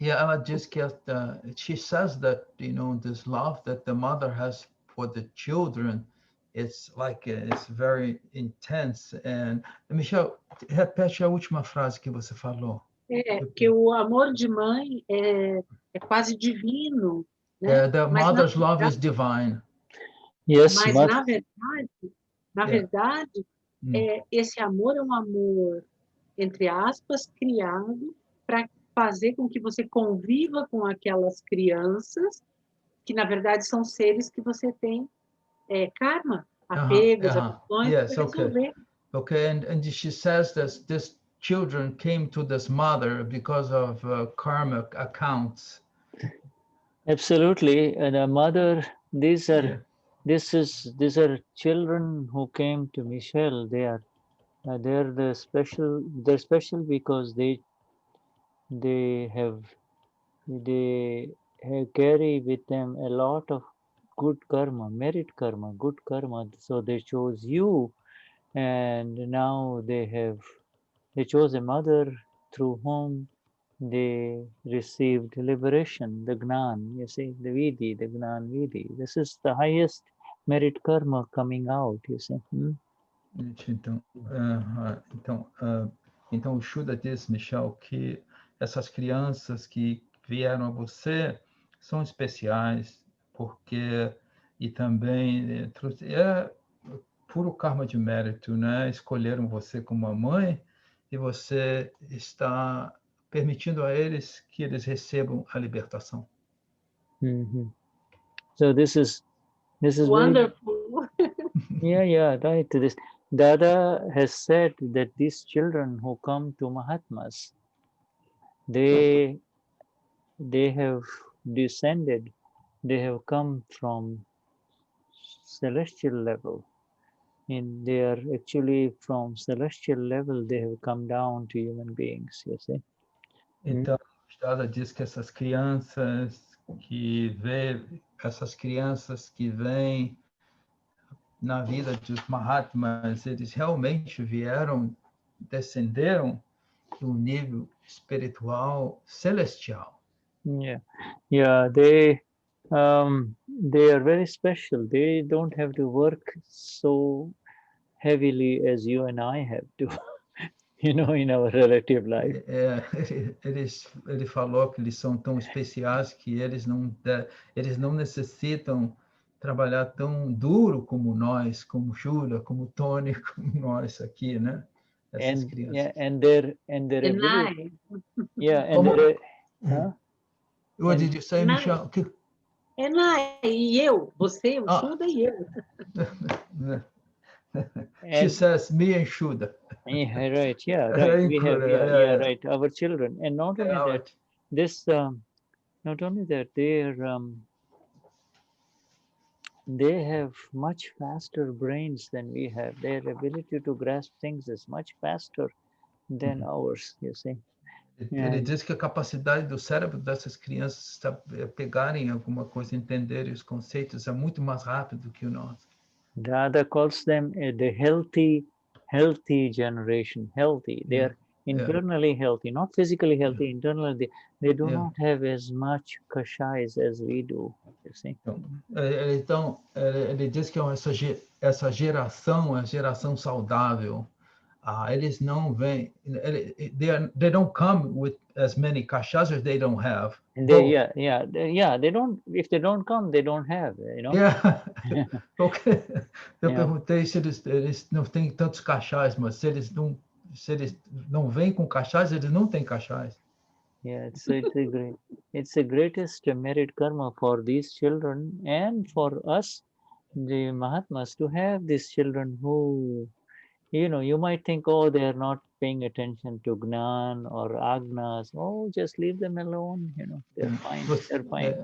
E ela diz que she says that, this love that the mother has for the children, it's very intense. And Michelle, repete a última frase que você falou. Que o amor de mãe é quase divino, né? The mother's love is divine. Yes, mas na verdade, esse amor é um amor, entre aspas, criado para fazer com que você conviva com aquelas crianças, que na verdade são seres que você tem karma, apegos, aflições, yes, para resolver. Okay, and she says that these children came to this mother because of karmic accounts. Absolutely, and a mother. These are children who came to Michelle. They're special because they carry with them a lot of good karma, merit karma, good karma. So they chose you, and now they chose a mother through whom they received liberation, the Gnan, you see, the Vidhi, the Gnan Vidhi. This is the highest merit karma coming out, you see. Então o Shuddha diz, Michel, que essas crianças que vieram a você são especiais, porque, e também puro karma de mérito, né? Escolheram você como uma mãe e você está permitindo a eles que eles recebam a libertação. So this is wonderful. Yeah, right. This Dada has said that these children who come to Mahatmas, they have descended, they have come from celestial level. And they are actually from celestial level, they have come down to human beings, you see. Então, Dada diz que essas crianças que vêm na vida dos Mahatmas, eles realmente descenderam do nível espiritual celestial. Yeah, they are very special. They don't have to work so heavily as you and I have to, in our relative life. Ele falou que eles são tão especiais que eles não necessitam trabalhar tão duro como nós, como Shuddha, como Tony, como nós aqui, né? Essas crianças. Yeah, and their ability. Yeah, and What did you say, Michelle? E eu, você, o Shuddha e eu. She says, me and Shuddha. Yeah, right. Yeah, right. We have, right. Our children, and not only that, not only that, they have much faster brains than we have. Their ability to grasp things is much faster than ours, you see. Ele diz que a capacidade do cérebro dessas crianças pegarem alguma coisa, entenderem os conceitos, é muito mais rápido que o nosso. Dada calls them the healthy generation. Healthy. They are internally healthy, not physically healthy. Internally, they do not have as much kashais as we do. You see. Então, ele diz que essa geração é a geração saudável. Eles não vêm, they don't come with as many kashas as they don't have. They don't. If they don't come, they don't have. You know. Okay. Eu perguntei se eles não têm tantos kashas, mas se eles não vêm com kashas, eles não têm kashas. Yeah, it's the greatest merit karma for these children and for us, the Mahatmas, to have these children who, you know, you might think, oh, they are not paying attention to Gnan or Agnas. Oh, just leave them alone. You know, they're fine. They're fine.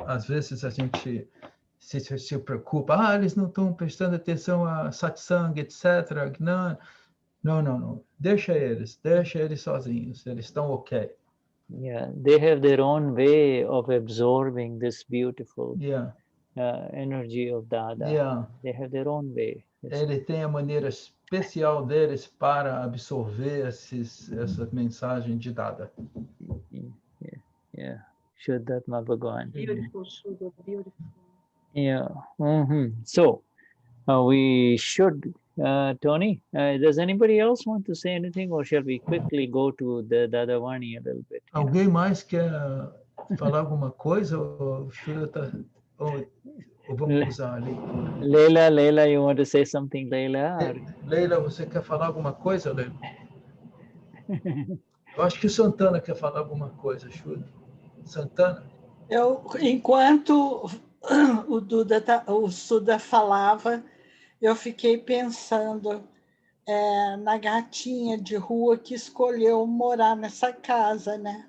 Às vezes a gente se preocupa. Eles não estão prestando atenção a Satsang, etc. Gnan. Não. Deixa eles sozinhos. Eles estão ok. Yeah, they have their own way of absorbing this beautiful energy of Dada. Yeah. They have their own way. Ele tem a maneira especial deles para absorver essa mensagem de Dada. Yeah. Shuddhatma Bhagavan. Beautiful, Shuddha, beautiful. Yeah. So we should, Tony, does anybody else want to say anything, or shall we quickly go to the Dadavani a little bit? Alguém mais quer falar alguma coisa? Ou vamos usar ali? Leila, you want to say something, Leila? Leila, você quer falar alguma coisa, Leila? Eu acho que o Santana quer falar alguma coisa, Shuddha. Santana? Enquanto o Shuddha falava, eu fiquei pensando na gatinha de rua que escolheu morar nessa casa, né?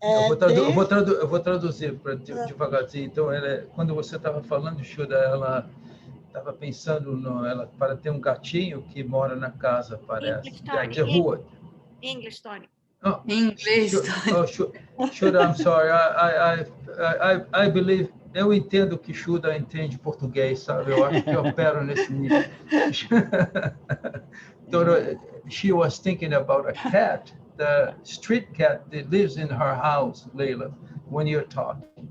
Eu vou traduzir devagarzinho. Então, quando você estava falando, Shuddha, ela estava pensando para ter um gatinho que mora na casa, parece, de rua. English, Tony. Oh, English. Shuddha, I'm sorry. I believe. Eu entendo que Shuddha entende português, sabe? Eu acho que eu opero nesse nível. She was thinking about a cat, the street cat that lives in her house, Leila, when you're talking.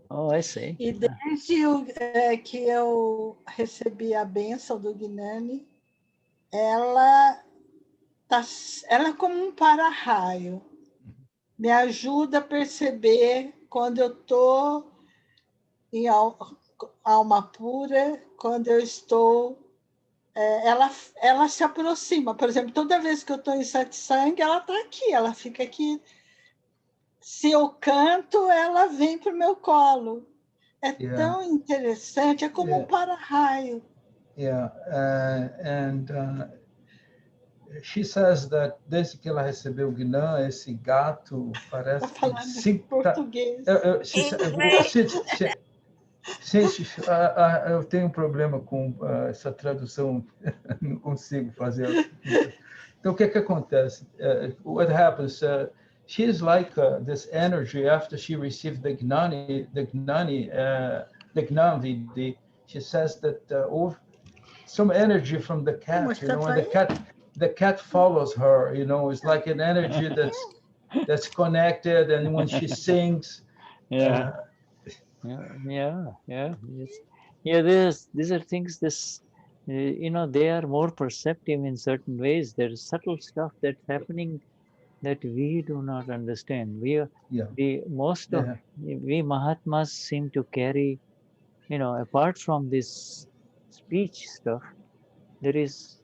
Oh, I see. E desde que eu recebi a bênção do Gnani, ela é como um para-raio. Me ajuda a perceber quando eu estou em alma pura, quando eu estou... ela se aproxima. Por exemplo, toda vez que eu estou em Satsang, ela está aqui, ela fica aqui. Se eu canto, ela vem para o meu colo. É tão interessante, é como um para-raio. She says that desde que ela recebeu o Gnan, esse gato parece que em português. Eu tenho um problema com essa tradução, não consigo fazer. Então, o que acontece? What happens? She's like this energy after she received the Gnani Vidhi. She says that some energy from the cat, you know, and the cat follows her. You know, it's like an energy that's connected, and when she sings. These are things. You know, they are more perceptive in certain ways. There's subtle stuff that's happening that we do not understand. We Mahatmas seem to carry, you know, apart from this speech stuff, there is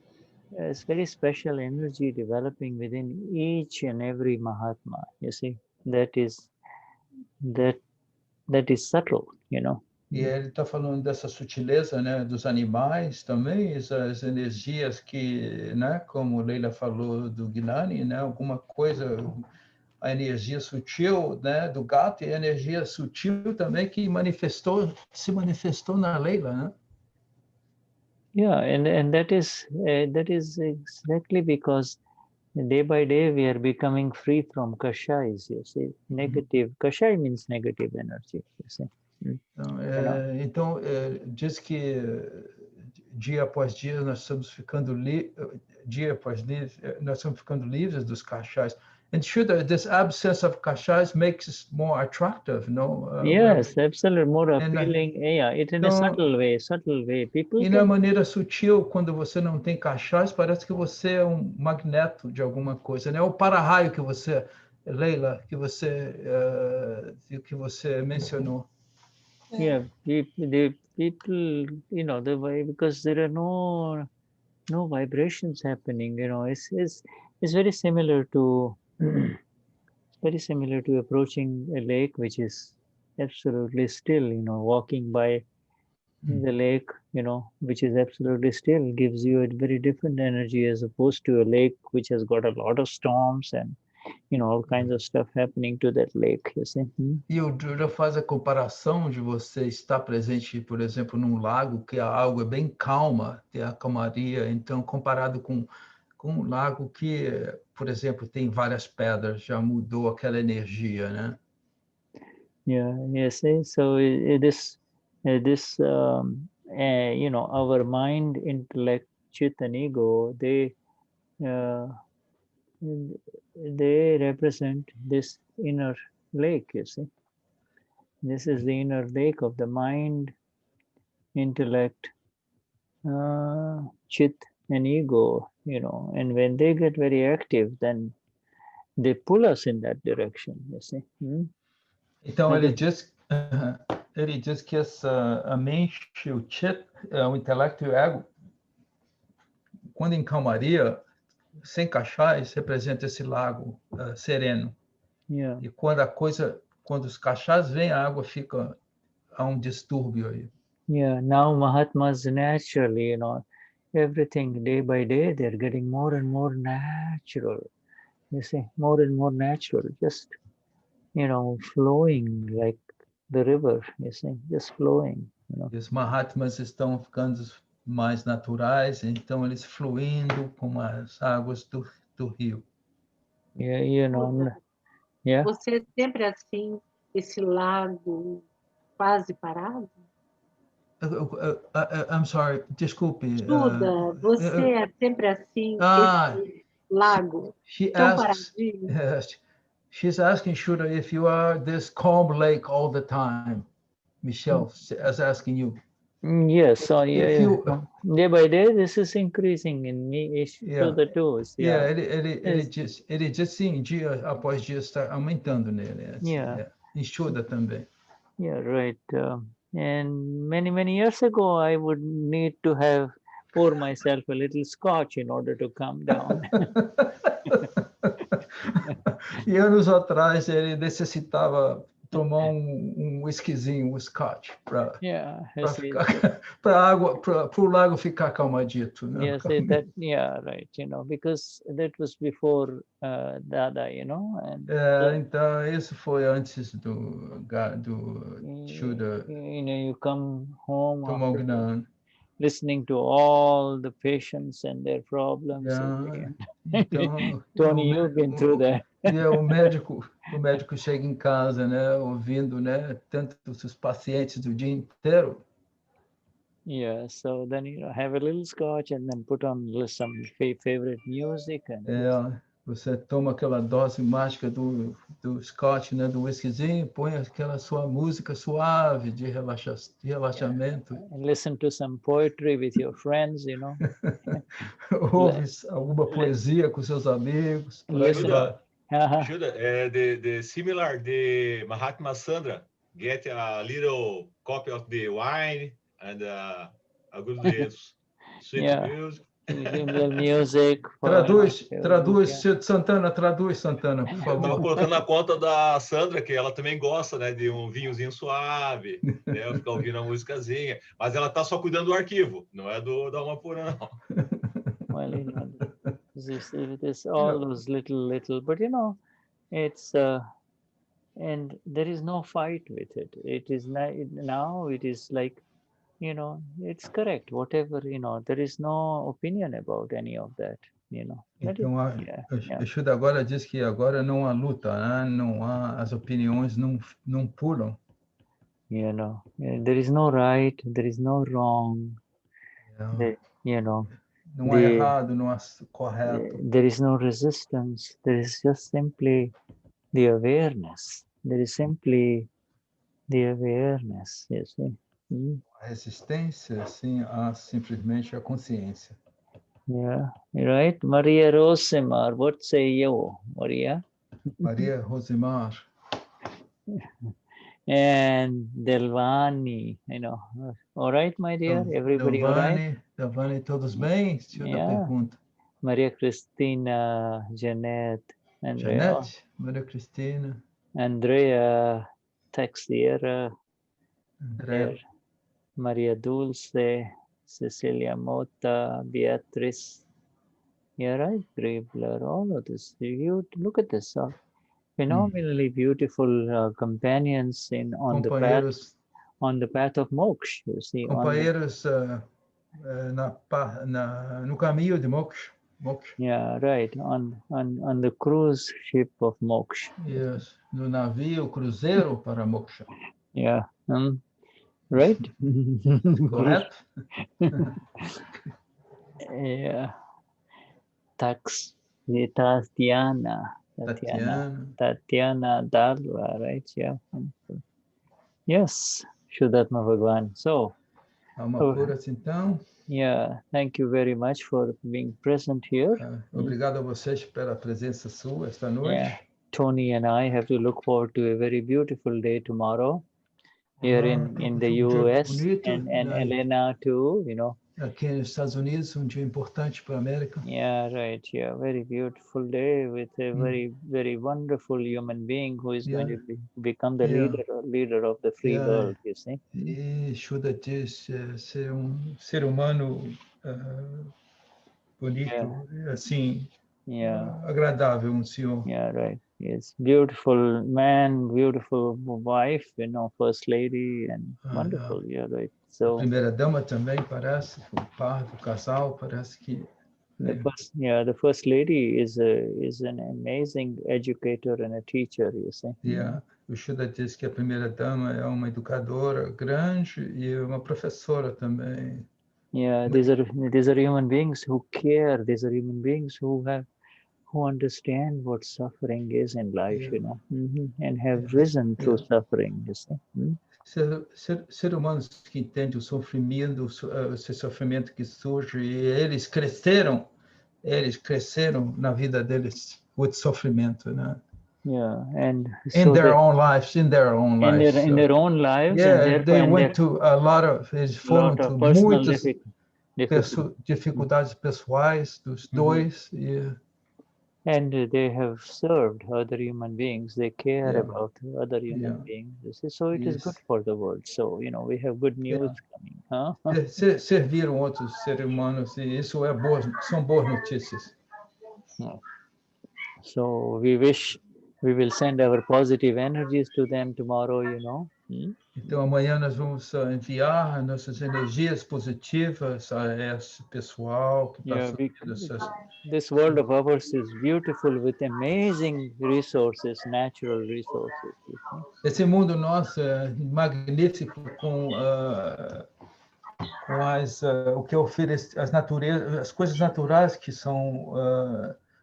a very special energy developing within each and every Mahatma. You see, that is subtle, you know. E ele está falando dessa sutileza, né, dos animais também, as energias que, né, como Leila falou do Gnani, né, alguma coisa, a energia sutil, né, do gato e a energia sutil também que se manifestou na Leila, né? Yeah, and that is exactly because day by day we are becoming free from kashais. You see, negative kashai means negative energy. You see. Então, diz que dia após dia nós estamos ficando dia após dia nós estamos ficando livres dos kashais. And Shuddha, this absence of kashais makes us more attractive, no? Yes, absolutely, more appealing. Yeah, it in a subtle way. People. E na maneira sutil, quando você não tem kashais, parece que você é um magneto de alguma coisa, né? O para-raio que você, Leila, que você mencionou. Yeah, the people, the way, because there are no vibrations happening. It's very similar to approaching a lake which is absolutely still. Walking by the lake, which is absolutely still, gives you a very different energy as opposed to a lake which has got a lot of storms and all kinds of stuff happening to that lake, you see. E o Jura faz a comparação de você estar presente, por exemplo, num lago que a água é bem calma, tem a calmaria, então comparado com um lago que, por exemplo, tem várias pedras, já mudou aquela energia, né? Yeah, yes. So this our mind, intellect, chit, and ego, they represent this inner lake, you see. This is the inner lake of the mind, intellect, chit, and ego, and when they get very active, then they pull us in that direction, you see. Então, ele diz que a mente, o chit, o intelecto e o ego, quando em calmaria, sem kashais, representa esse lago sereno. Yeah. E quando os kashais vêm, a água fica a um distúrbio aí. Yeah, now Mahatmas naturally, everything day by day, they're getting more and more natural. You see, more and more natural, just, flowing like the river, you see, just flowing. E os Mahatmas estão ficando mais naturais, então eles fluindo com as águas do rio. Yeah, yeah. Você é sempre assim, esse lago quase parado? I'm sorry, desculpe. Shuddha, você é sempre assim, esse lago tão paradinho? She's asking Shuddha if you are this calm lake all the time. Michelle is asking you. Yes, so day by day, this is increasing in me. Shuddha too. Yeah, ele diz sim, dia após dia está aumentando nele. Yeah. Em Shuddha também. Yeah, right. And many years ago, I would need to pour myself a little scotch in order to calm down. E anos atrás ele necessitava tomar whiskyzinho, scotch, para o lago ficar calmadito. Né? Yes, right. Because that was before Dada, And, então isso foi antes do Shuddha. You come home tomar Gnan. Listening to all the patients and their problems. Então, Tony, you've been through that. O médico chega em casa, né, ouvindo, né, tantos os pacientes do dia inteiro. Yeah, so then have a little scotch and then put on some favorite music and. Você toma aquela dose mágica do scotch, né, do whiskyzinho, põe aquela sua música suave de relaxamento. And listen to some poetry with your friends, Ouve alguma poesia com seus amigos. Shuddha, the similar, the Mahatma Sandra, get a little copy of the wine and a good sweet music. Music. Traduz, Santana, por favor. Estava colocando na conta da Sandra, que ela também gosta, né, de um vinhozinho suave, né, ficar ouvindo a musicazinha, mas ela está só cuidando do arquivo, não é da uma pura, não. Well, there's all those little, but it's and there is no fight with it. It is now it is like, you know, it's correct. Whatever, you know, there is no opinion about any of that, you know. Então, Yeah, o yeah. Shuddha agora diz que agora não há luta, né? Não há, as opiniões não pulam. You know, there is no right, there is no wrong. You know, Não há errado, não há correto. there is no resistance. There is just simply the awareness. There is simply the awareness, you see. A resistência, sim, há simplesmente a consciência. Yeah, right. Maria Rosemar, what say you, Maria? Maria Rosemar. And Delvani, you know. All right, my dear? Everybody all right? Delvani, todos bem? Yeah. Pergunta. Maria Cristina, Jeanette, Andrea. Jeanette, Maria Cristina. Andrea, Texiera, Andrea. Maria Dulce, Cecilia Mota, Beatriz. Yeah, right, Gribler, all of this. You look at this. Phenomenally beautiful companions on the path of moksha. You see, companheiros no caminho de moksha. Yeah, right. On the cruise ship of moksha. Yes, no navio cruzeiro para moksha. Yeah. Right. Correto. Yeah. Tatiana Dalva, right? Yeah. Yes, Shuddhatma Bhagwan. So, então. Yeah, thank you very much for being present here. Obrigado a vocês pela presença sua esta noite. Yeah. Tony and I have to look forward to a very beautiful day tomorrow here in the US and Elena too, you know. Aqui nos Estados Unidos, dia importante para a América. Yeah, right. Yeah, very beautiful day with a very, very wonderful human being who is going to become the leader of the free world, you see. E Shuddha diz ser ser humano bonito, assim, agradável, senhor. Yeah, right. Yes, beautiful man, beautiful wife, you know, first lady, and wonderful. Yeah, right. So. A primeira dama também parece, o par do casal parece que. The first lady is an amazing educator and a teacher, you see. Yeah. O Shuddha diz que a primeira dama é uma educadora grande e uma professora também. Yeah, these are human beings who care. These are human beings who understand what suffering is in life, you know, and have risen through suffering, you see. Ser humanos que entendem o sofrimento que surge, e eles cresceram na vida deles com o sofrimento, né? Yeah, and in their own lives. In their own lives. Yeah, and they went to a lot of, eles foram to muitas dificuldades pessoais dos dois. And they have served other human beings. They care about other human beings. So it is good for the world. So, you know, we have good news coming. Huh? Serviram outros seres humanos e isso são boas notícias. So we will send our positive energies to them tomorrow, you know. Então amanhã nós vamos enviar nossas energias positivas a esse pessoal que está This world of ours is beautiful with amazing resources, natural resources. Esse mundo nosso é magnífico com o que oferece as coisas naturais que são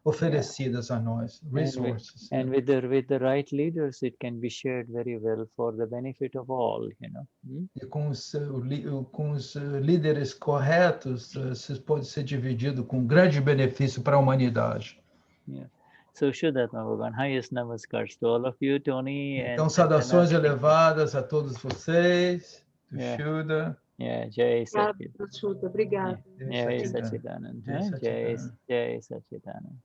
oferecidas a nós, resources. And with the right leaders, it can be shared very well for the benefit of all, you know. E com os líderes corretos, pode ser dividido com grande benefício para a humanidade. Yeah. So Shuddhatma Bhagwan, highest namaskars to all of you, Tony. Então, saudações elevadas a todos vocês, do Shuddha. Yeah, Jai Satchidanand. Obrigado. Jai Satchidanand. Jai Satchidanand.